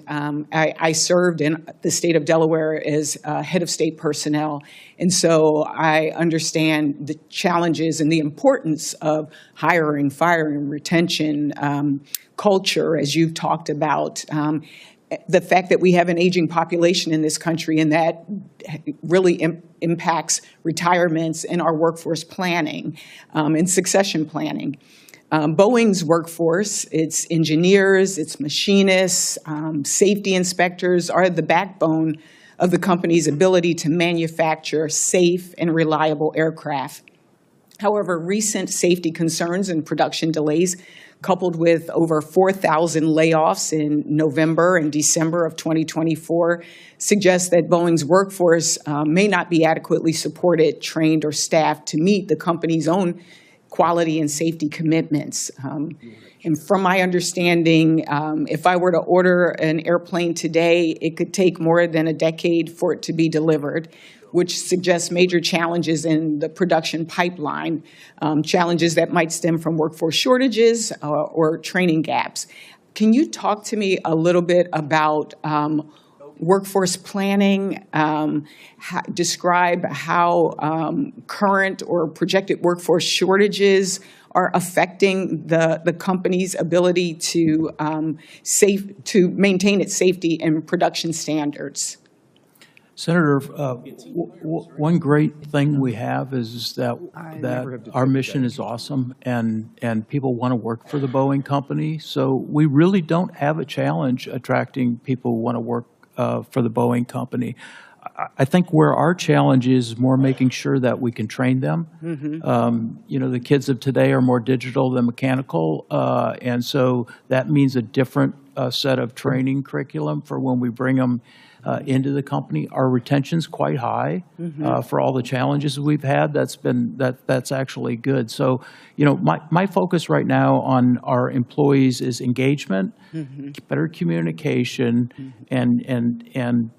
I served in the state of Delaware as head of state personnel. And so I understand the challenges and the importance of hiring, firing, retention, culture, as you've talked about. The fact that we have an aging population in this country, and that really impacts retirements and our workforce planning and succession planning. Boeing's workforce, its engineers, its machinists, safety inspectors are the backbone of the company's ability to manufacture safe and reliable aircraft. However, recent safety concerns and production delays, coupled with over 4,000 layoffs in November and December of 2024, suggest that Boeing's workforce may not be adequately supported, trained, or staffed to meet the company's own quality and safety commitments. And from my understanding, if I were to order an airplane today, it could take more than a decade for it to be delivered, which suggests major challenges in the production pipeline, challenges that might stem from workforce shortages or training gaps. Can you talk to me a little bit about workforce planning? Describe how current or projected workforce shortages are affecting the company's ability to maintain its safety and production standards. Senator, one great thing we have is that our mission is awesome, and people want to work for the Boeing company. So we really don't have a challenge attracting people who want to work for the Boeing company. I think where our challenge is more making sure that we can train them. The kids of today are more digital than mechanical, and so that means a different set of training curriculum for when we bring them into the company. Our retention's quite high for all the challenges we've had. That's actually good. So, my focus right now on our employees is engagement, better communication, and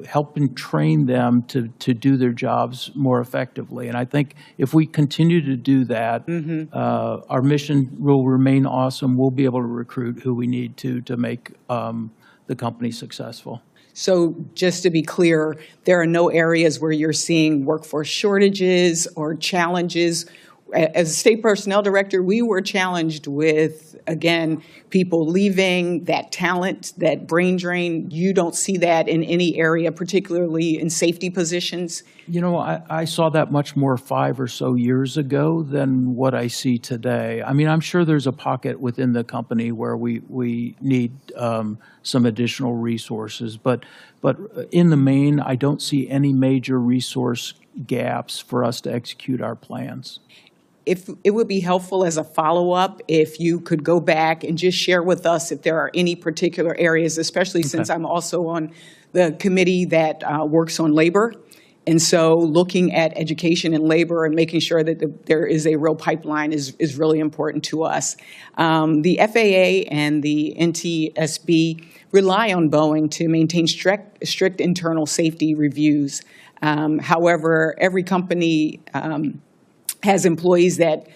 helping train them to do their jobs more effectively. And I think if we continue to do that, our mission will remain awesome. We'll be able to recruit who we need to make the company successful. So just to be clear, there are no areas where you're seeing workforce shortages or challenges. As state personnel director, we were challenged with, again, people leaving, that talent, that brain drain. You don't see that in any area, particularly in safety positions? I saw that much more 5 or so years ago than what I see today. I mean, I'm sure there's a pocket within the company where we need some additional resources, but in the main, I don't see any major resource gaps for us to execute our plans. If it would be helpful as a follow-up, if you could go back and just share with us if there are any particular areas, especially since I'm also on the committee that works on labor. And so looking at education and labor and making sure that there is a real pipeline is really important to us. The FAA and the NTSB rely on Boeing to maintain strict internal safety reviews. However, every company has employees that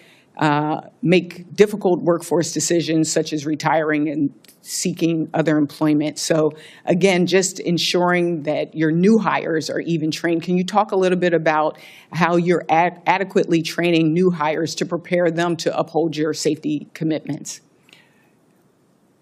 make difficult workforce decisions, such as retiring and seeking other employment. So again, just ensuring that your new hires are even trained. Can you talk a little bit about how you're adequately training new hires to prepare them to uphold your safety commitments?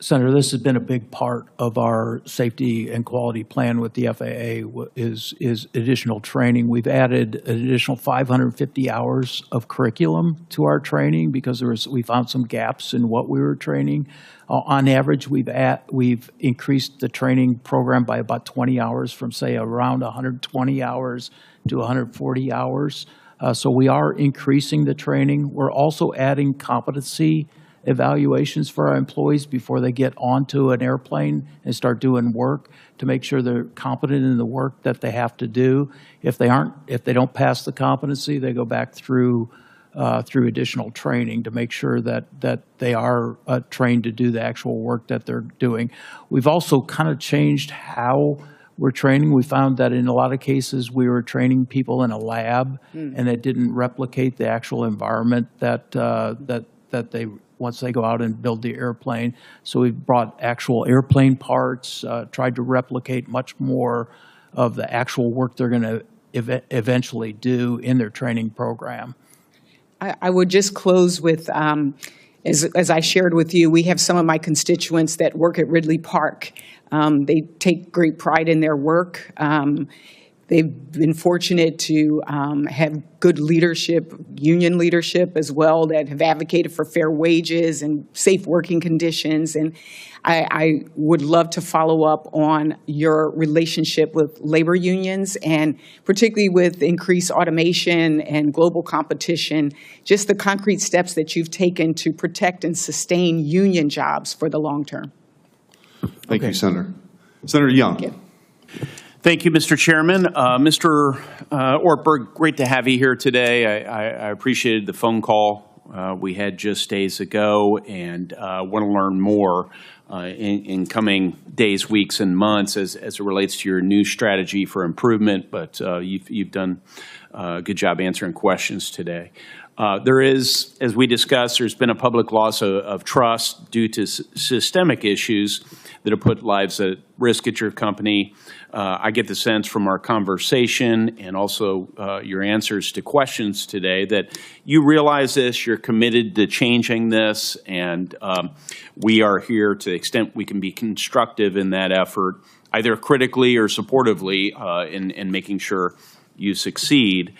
Senator, this has been a big part of our safety and quality plan with the FAA is additional training. We've added an additional 550 hours of curriculum to our training because we found some gaps in what we were training. On average, we've increased the training program by about 20 hours from, say, around 120 hours to 140 hours. So we are increasing the training. We're also adding competency evaluations for our employees before they get onto an airplane and start doing work to make sure they're competent in the work that they have to do. If they don't pass the competency, they go back through additional training to make sure that they are trained to do the actual work that they're doing. We've also kind of changed how we're training. We found that in a lot of cases we were training people in a lab and it didn't replicate the actual environment that they once they go out and build the airplane. So we've brought actual airplane parts, tried to replicate much more of the actual work they're going to eventually do in their training program. I would just close with, as I shared with you, we have some of my constituents that work at Ridley Park. They take great pride in their work. They've been fortunate to have good leadership, union leadership as well, that have advocated for fair wages and safe working conditions. And I would love to follow up on your relationship with labor unions, and particularly with increased automation and global competition, just the concrete steps that you've taken to protect and sustain union jobs for the long term. Thank you, Senator. Senator Young. Yeah. Thank you, Mr. Chairman. Mr. Ortberg, great to have you here today. I appreciated the phone call we had just days ago, and want to learn more in coming days, weeks, and months as it relates to your new strategy for improvement. But you've done a good job answering questions today. There is, as we discussed, there's been a public loss of trust due to systemic issues that have put lives at risk at your company. I get the sense from our conversation and also your answers to questions today that you realize this, you're committed to changing this, and we are here to the extent we can be constructive in that effort, either critically or supportively in making sure you succeed.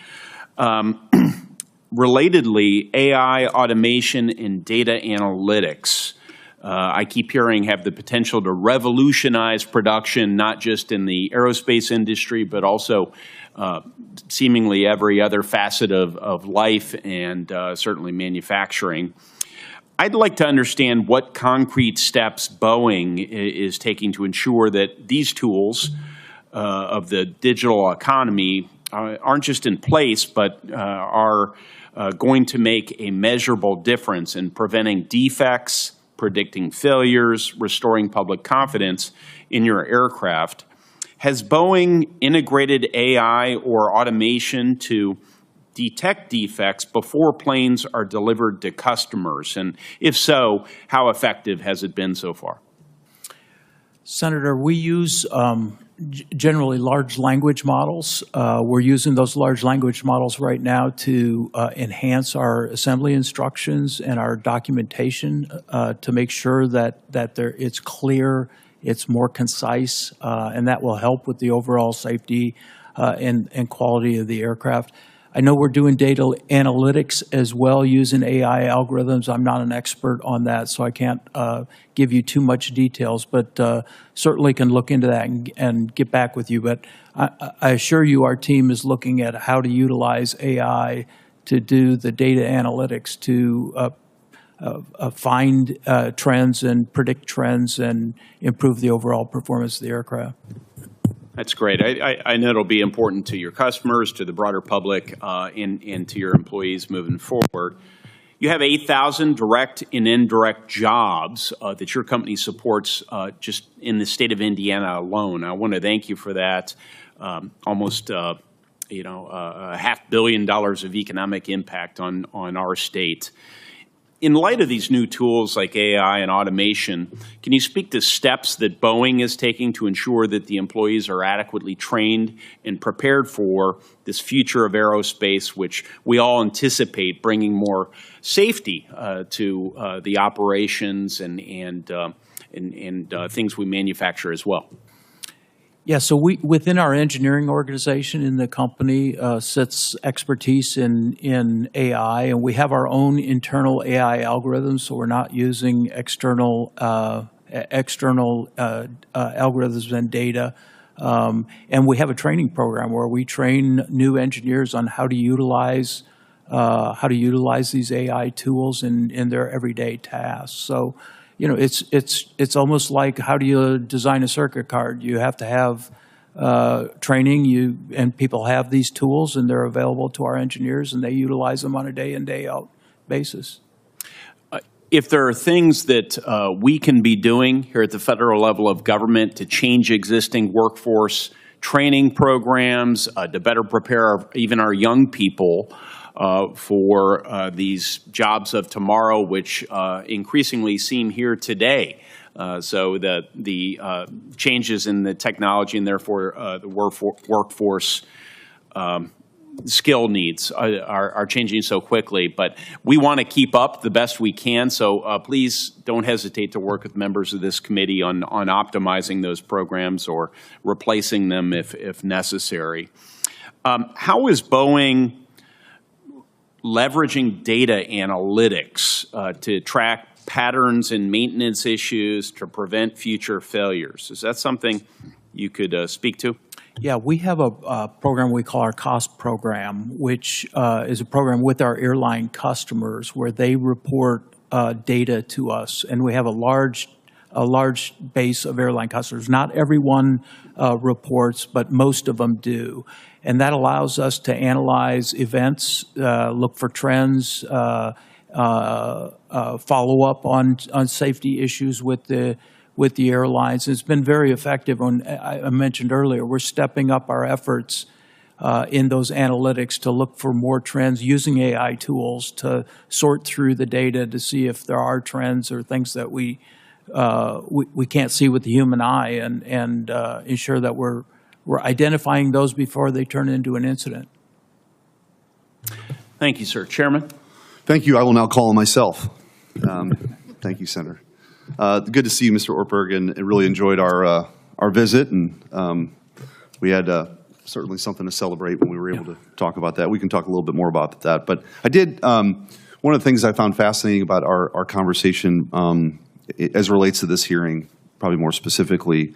Relatedly, AI, automation, and data analytics I keep hearing have the potential to revolutionize production, not just in the aerospace industry, but also seemingly every other facet of life and certainly manufacturing. I'd like to understand what concrete steps Boeing is taking to ensure that these tools of the digital economy aren't just in place, but are going to make a measurable difference in preventing defects, predicting failures, restoring public confidence in your aircraft. Has Boeing integrated AI or automation to detect defects before planes are delivered to customers? And if so, how effective has it been so far? Senator, we use generally large language models. We're using those large language models right now to enhance our assembly instructions and our documentation to make sure that it's clear, it's more concise, and that will help with the overall safety and quality of the aircraft. I know we're doing data analytics as well using AI algorithms. I'm not an expert on that, so I can't give you too much details, but certainly can look into that and get back with you. But I assure you our team is looking at how to utilize AI to do the data analytics to find trends and predict trends and improve the overall performance of the aircraft. That's great. I know it'll be important to your customers, to the broader public, and to your employees moving forward. You have 8,000 direct and indirect jobs that your company supports just in the state of Indiana alone. I want to thank you for that. Almost $500 million of economic impact on our state. In light of these new tools like AI and automation, can you speak to steps that Boeing is taking to ensure that the employees are adequately trained and prepared for this future of aerospace, which we all anticipate bringing more safety to the operations and things we manufacture as well? Yeah, so within our engineering organization in the company sits expertise in AI, and we have our own internal AI algorithms, so we're not using external algorithms and data. And we have a training program where we train new engineers on how to utilize these AI tools in their everyday tasks. So, it's almost like how do you design a circuit card? You have to have training. And people have these tools, and they're available to our engineers, and they utilize them on a day in, day out basis. If there are things that we can be doing here at the federal level of government to change existing workforce training programs, to better prepare even our young people for these jobs of tomorrow, which increasingly seem here today. So the changes in the technology and therefore the workforce skill needs are changing so quickly. But we want to keep up the best we can. So please don't hesitate to work with members of this committee on optimizing those programs or replacing them if necessary. How is Boeing leveraging data analytics to track patterns and maintenance issues to prevent future failures? Is that something you could speak to? Yeah, we have a program we call our COST program, which is a program with our airline customers where they report data to us, and we have a large base of airline customers. Not everyone reports, but most of them do. And that allows us to analyze events, look for trends, follow up on safety issues with the airlines. It's been very effective. I mentioned earlier, we're stepping up our efforts in those analytics to look for more trends using AI tools to sort through the data to see if there are trends or things that we can't see with the human eye and ensure that we're identifying those before they turn into an incident. Thank you, sir. Chairman? Thank you. I will now call on myself. Thank you, Senator. Good to see you, Mr. Ortberg, and really enjoyed our visit. And we had certainly something to celebrate when we were able to talk about that. We can talk a little bit more about that. But I did, one of the things I found fascinating about our conversation as relates to this hearing, probably more specifically,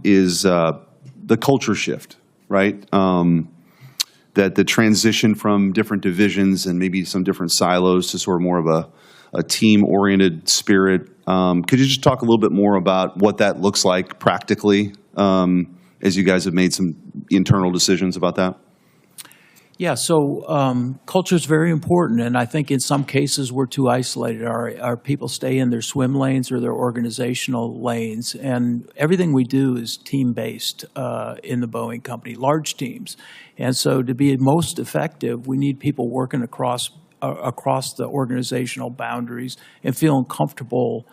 is the culture shift, right? That the transition from different divisions and maybe some different silos to sort of more of a team-oriented spirit. Could you just talk a little bit more about what that looks like practically as you guys have made some internal decisions about that? Yeah, so culture is very important, and I think in some cases we're too isolated. Our people stay in their swim lanes or their organizational lanes, and everything we do is team-based in the Boeing Company, large teams. And so to be most effective, we need people working across the organizational boundaries and feeling comfortable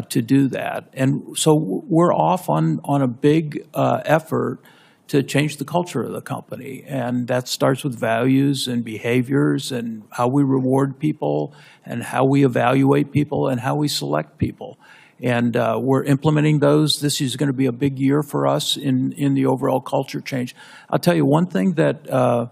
to do that. And so we're off on a big effort to change the culture of the company. And that starts with values and behaviors and how we reward people and how we evaluate people and how we select people. And we're implementing those. This is going to be a big year for us in the overall culture change. I'll tell you one thing that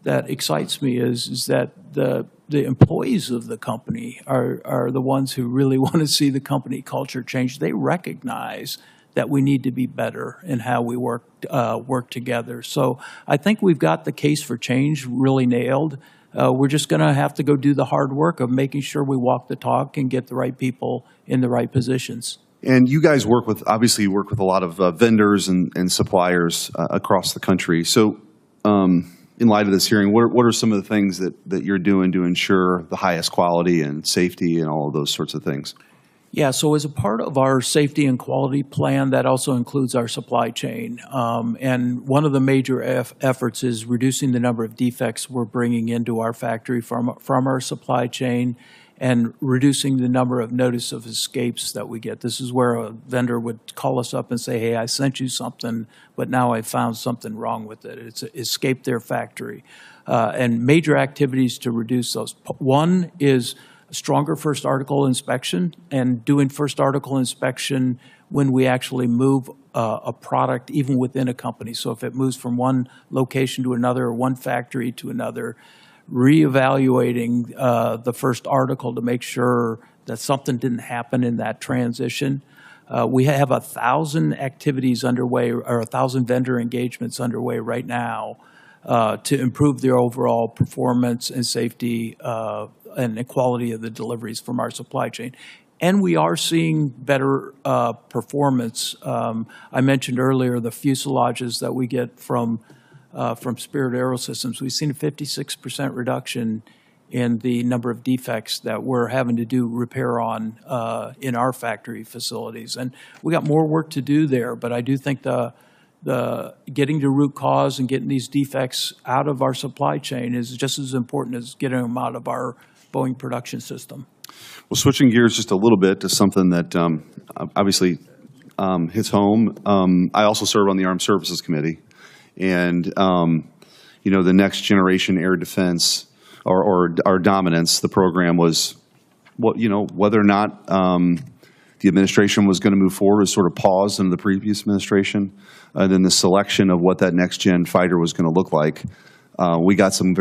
excites me is that the employees of the company are the ones who really want to see the company culture change. They recognize that we need to be better in how we work together. So I think we've got the case for change really nailed. We're just going to have to go do the hard work of making sure we walk the talk and get the right people in the right positions. And you guys obviously work with a lot of vendors and suppliers across the country. So in light of this hearing, what are some of the things that you're doing to ensure the highest quality and safety and all of those sorts of things? Yeah, so as a part of our safety and quality plan, that also includes our supply chain. And one of the major efforts is reducing the number of defects we're bringing into our factory from our supply chain and reducing the number of notice of escapes that we get. This is where a vendor would call us up and say, hey, I sent you something, but now I found something wrong with it. It's escaped their factory. And major activities to reduce those. One is stronger first article inspection and doing first article inspection when we actually move a product even within a company. So if it moves from one location to another or one factory to another, reevaluating the first article to make sure that something didn't happen in that transition. We have 1,000 activities underway or 1,000 vendor engagements underway right now to improve the overall performance and safety and the quality of the deliveries from our supply chain. And we are seeing better performance. I mentioned earlier the fuselages that we get from Spirit AeroSystems. We've seen a 56% reduction in the number of defects that we're having to do repair on in our factory facilities. And we got more work to do there, but I do think the getting to root cause and getting these defects out of our supply chain is just as important as getting them out of our Boeing production system. Well, switching gears just a little bit to something that obviously hits home. I also serve on the Armed Services Committee, and the Next Generation Air Defense or our dominance, the program was whether or not the administration was going to move forward was sort of paused in the previous administration. Then the selection of what that next gen fighter was going to look like. We got some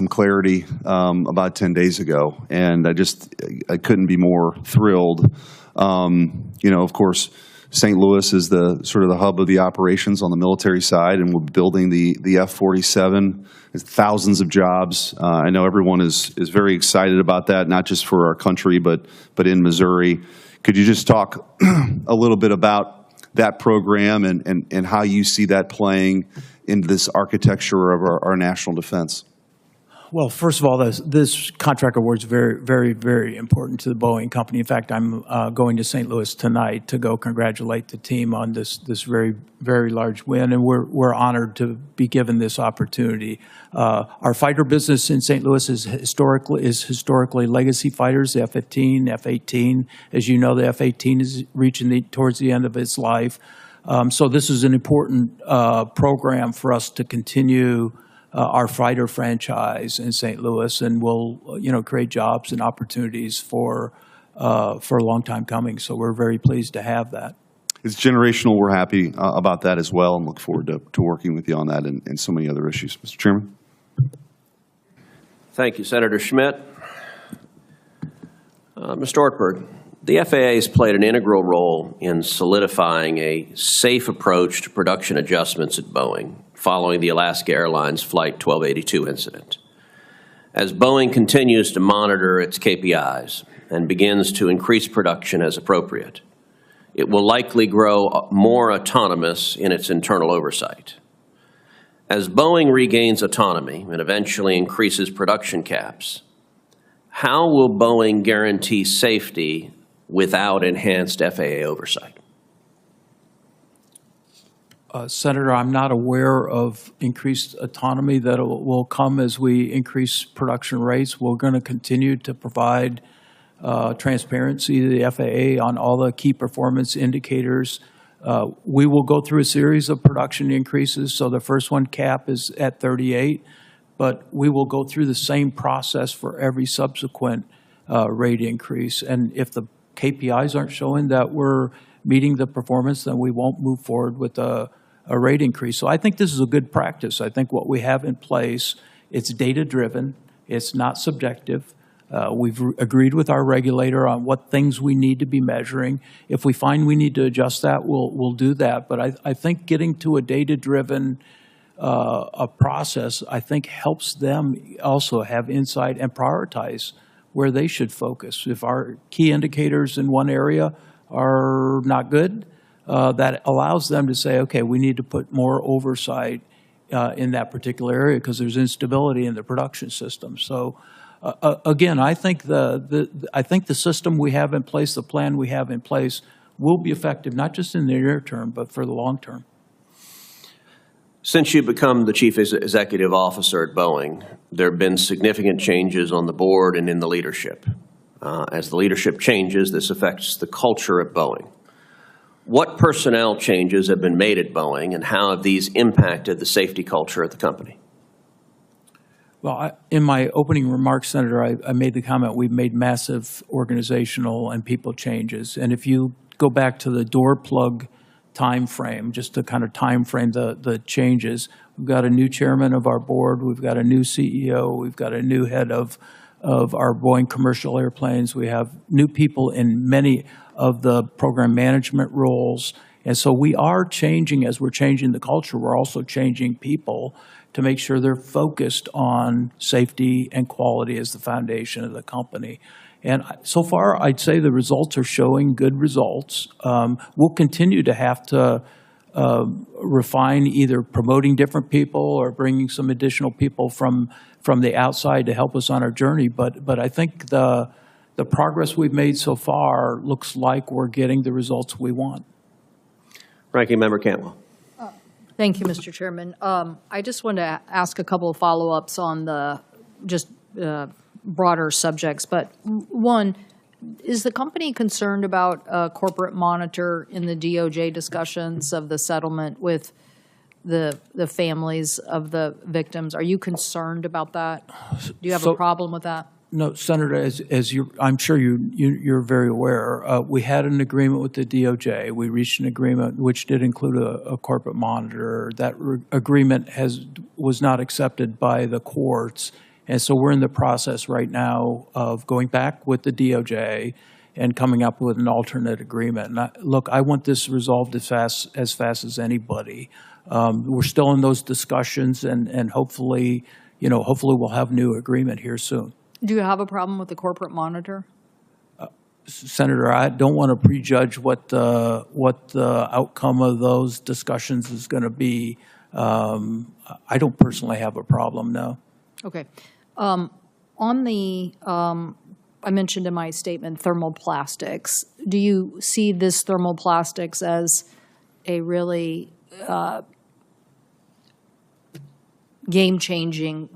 clarity about 10 days ago, and I couldn't be more thrilled. Of course, St. Louis is the sort of the hub of the operations on the military side, and we're building the F-47. There's thousands of jobs. I know everyone is very excited about that, not just for our country, but in Missouri. Could you just talk a little bit about that program and how you see that playing into this architecture of our national defense? Well, first of all, this contract award is very, very, very important to the Boeing Company. In fact, I'm going to St. Louis tonight to go congratulate the team on this very, very large win, and we're honored to be given this opportunity. Our fighter business in St. Louis is historically legacy fighters, the F-15, F-18. As you know, the F-18 is reaching towards the end of its life. So this is an important program for us to continue our fighter franchise in St. Louis, and will create jobs and opportunities for a long time coming. So we're very pleased to have that. It's generational. We're happy about that as well, and look forward to working with you on that and so many other issues. Mr. Chairman. Thank you, Senator Schmidt. Mr. Ortberg, The FAA has played an integral role in solidifying a safe approach to production adjustments at Boeing following the Alaska Airlines Flight 1282 incident. As Boeing continues to monitor its KPIs and begins to increase production as appropriate, it will likely grow more autonomous in its internal oversight. As Boeing regains autonomy and eventually increases production caps, how will Boeing guarantee safety without enhanced FAA oversight? Senator, I'm not aware of increased autonomy that will come as we increase production rates. We're going to continue to provide transparency to the FAA on all the key performance indicators. We will go through a series of production increases. So the first one, cap, is at 38, but we will go through the same process for every subsequent rate increase. And if the KPIs aren't showing that we're meeting the performance, then we won't move forward with a rate increase. So I think this is a good practice. I think what we have in place, it's data-driven, it's not subjective. We've agreed with our regulator on what things we need to be measuring. If we find we need to adjust that, we'll do that. But I think getting to a data-driven process, I think helps them also have insight and prioritize where they should focus. If our key indicators in one area are not good, that allows them to say, okay, we need to put more oversight in that particular area because there's instability in the production system. So again, I think the system we have in place, the plan we have in place, will be effective not just in the near term, but for the long term. Since you've become the Chief Executive Officer at Boeing, there have been significant changes on the board and in the leadership. As the leadership changes, this affects the culture at Boeing. What personnel changes have been made at Boeing, and how have these impacted the safety culture at the company? Well, in my opening remarks, Senator, I made the comment we've made massive organizational and people changes. And if you go back to the door plug time frame, just to kind of time frame the changes, we've got a new chairman of our board, we've got a new CEO, we've got a new head of our Boeing commercial airplanes, we have new people in many of the program management roles. And so we are changing. As we're changing the culture, we're also changing people to make sure they're focused on safety and quality as the foundation of the company. And so far, I'd say the results are showing good results. We'll continue to have to refine either promoting different people or bringing some additional people from the outside to help us on our journey. But I think the progress we've made so far looks like we're getting the results we want. Ranking Member Cantwell. Thank you, Mr. Chairman. I just want to ask a couple of follow-ups on the just broader subjects. But one, is the company concerned about a corporate monitor in the DOJ discussions of the settlement with the families of the victims? Are you concerned about that? Do you have a problem with that? No, Senator, as I'm sure you're very aware, we had an agreement with the DOJ. We reached an agreement which did include a corporate monitor. That agreement was not accepted by the courts, and so we're in the process right now of going back with the DOJ and coming up with an alternate agreement. And look, I want this resolved as fast as anybody. We're still in those discussions, and hopefully we'll have new agreement here soon. Do you have a problem with the corporate monitor? Senator, I don't want to prejudge what the outcome of those discussions is going to be. I don't personally have a problem, no. Okay. On the, I mentioned in my statement thermoplastics. Do you see this thermoplastics as a really game-changing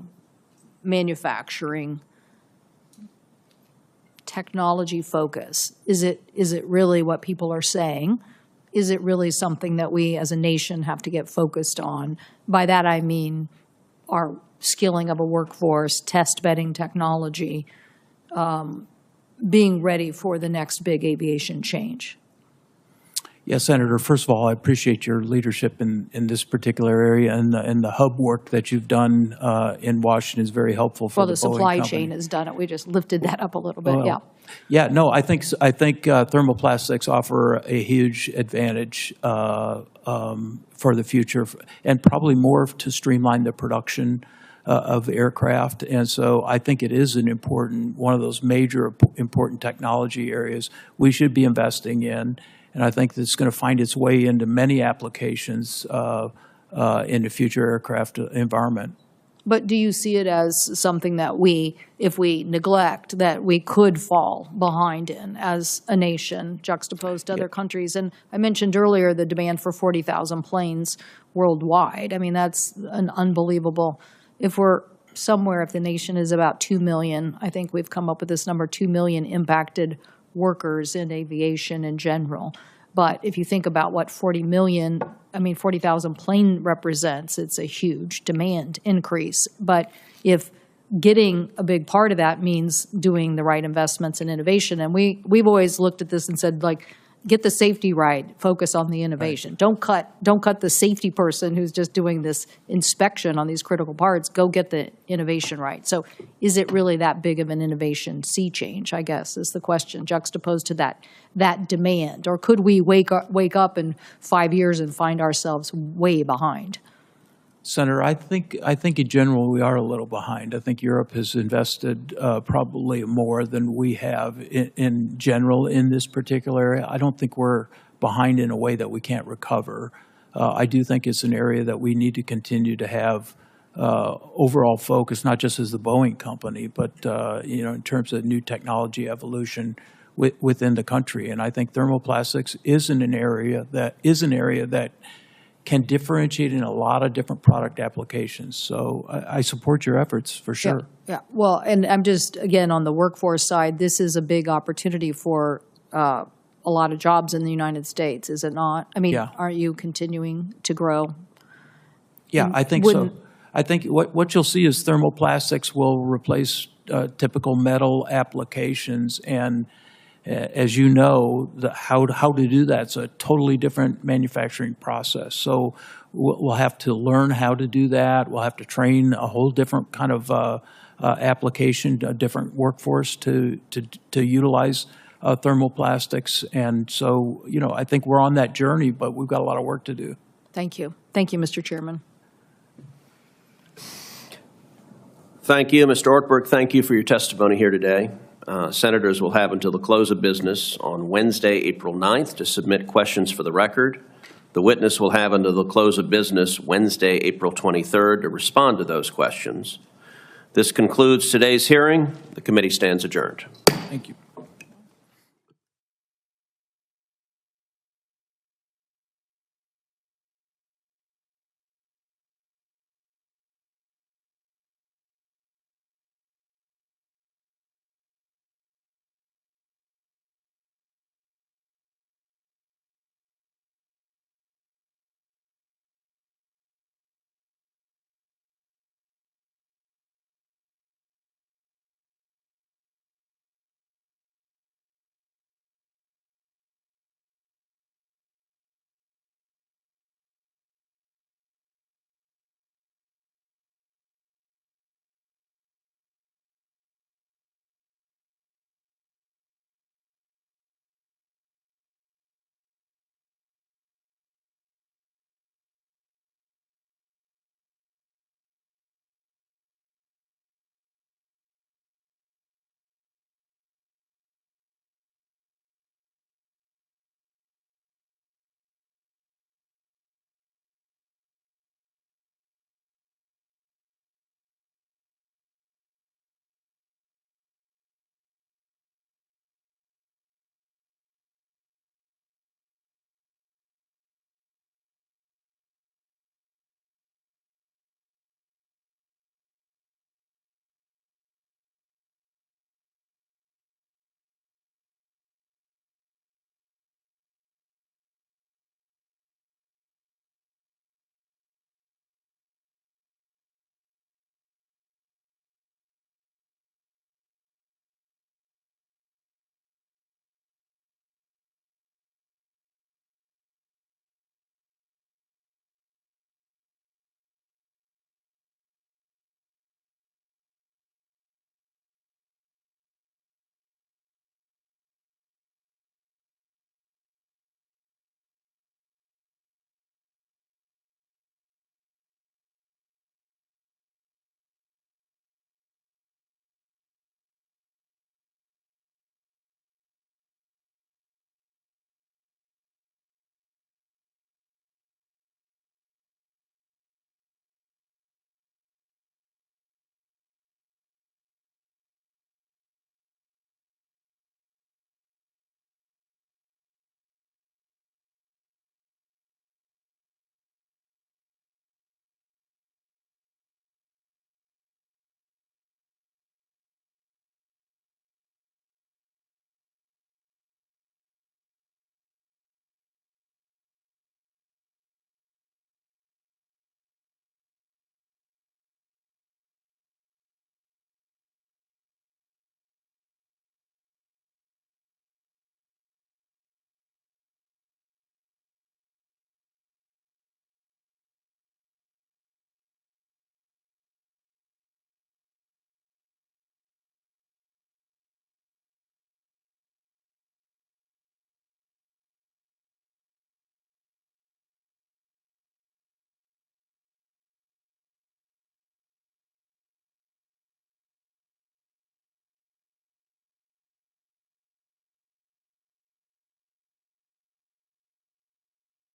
manufacturing technology focus? Is it really what people are saying? Is it really something that we as a nation have to get focused on? By that I mean our skilling of a workforce, test bedding technology, being ready for the next big aviation change. Yes, Senator, first of all, I appreciate your leadership in this particular area, and the hub work that you've done in Washington is very helpful for Well, the the Boeing supply company. chain has done it. We just lifted that up a little bit, yeah. Yeah, no, I think thermoplastics offer a huge advantage for the future, and probably more to streamline the production of aircraft. And so I think it is one of those major important technology areas we should be investing in. And I think it's going to find its way into many applications in the future aircraft environment. But do you see it as something that if we neglect, that we could fall behind in as a nation juxtaposed to other countries? And I mentioned earlier the demand for 40,000 planes worldwide. I mean, that's an unbelievable, if the nation is about 2 million, I think we've come up with this number, 2 million impacted workers in aviation in general. But if you think about what 40,000 plane represents, it's a huge demand increase. But if getting a big part of that means doing the right investments in innovation, and we've always looked at this and said, like, get the safety right, focus on the innovation. Right. Don't cut the safety person who's just doing this inspection on these critical parts. Go get the innovation right. So is it really that big of an innovation sea change, I guess, is the question, juxtaposed to that demand? Or could we wake up in 5 years and find ourselves way behind? Senator, I think in general we are a little behind. I think Europe has invested probably more than we have in general in this particular area. I don't think we're behind in a way that we can't recover. I do think it's an area that we need to continue to have overall focus, not just as the Boeing company, but in terms of new technology evolution within the country. And I think thermoplastics is an area that can differentiate in a lot of different product applications. So I support your efforts for sure. Yeah. Well, and I'm just, again, on the workforce side, this is a big opportunity for a lot of jobs in the United States, is it not? I mean, Yeah. Aren't you continuing to grow? Yeah, I think so. I think what you'll see is thermoplastics will replace typical metal applications, and as you know, how to do that's a totally different manufacturing process. So we'll have to learn how to do that. We'll have to train a whole different kind of application, a different workforce to utilize thermoplastics. And so, I think we're on that journey, but we've got a lot of work to do. Thank you. Thank you, Mr. Chairman. Thank you, Mr. Ortberg. Thank you for your testimony here today. Senators will have until the close of business on Wednesday, April 9th, to submit questions for the record. The witness will have until the close of business Wednesday, April 23rd, to respond to those questions. This concludes today's hearing. The committee stands adjourned. Thank you.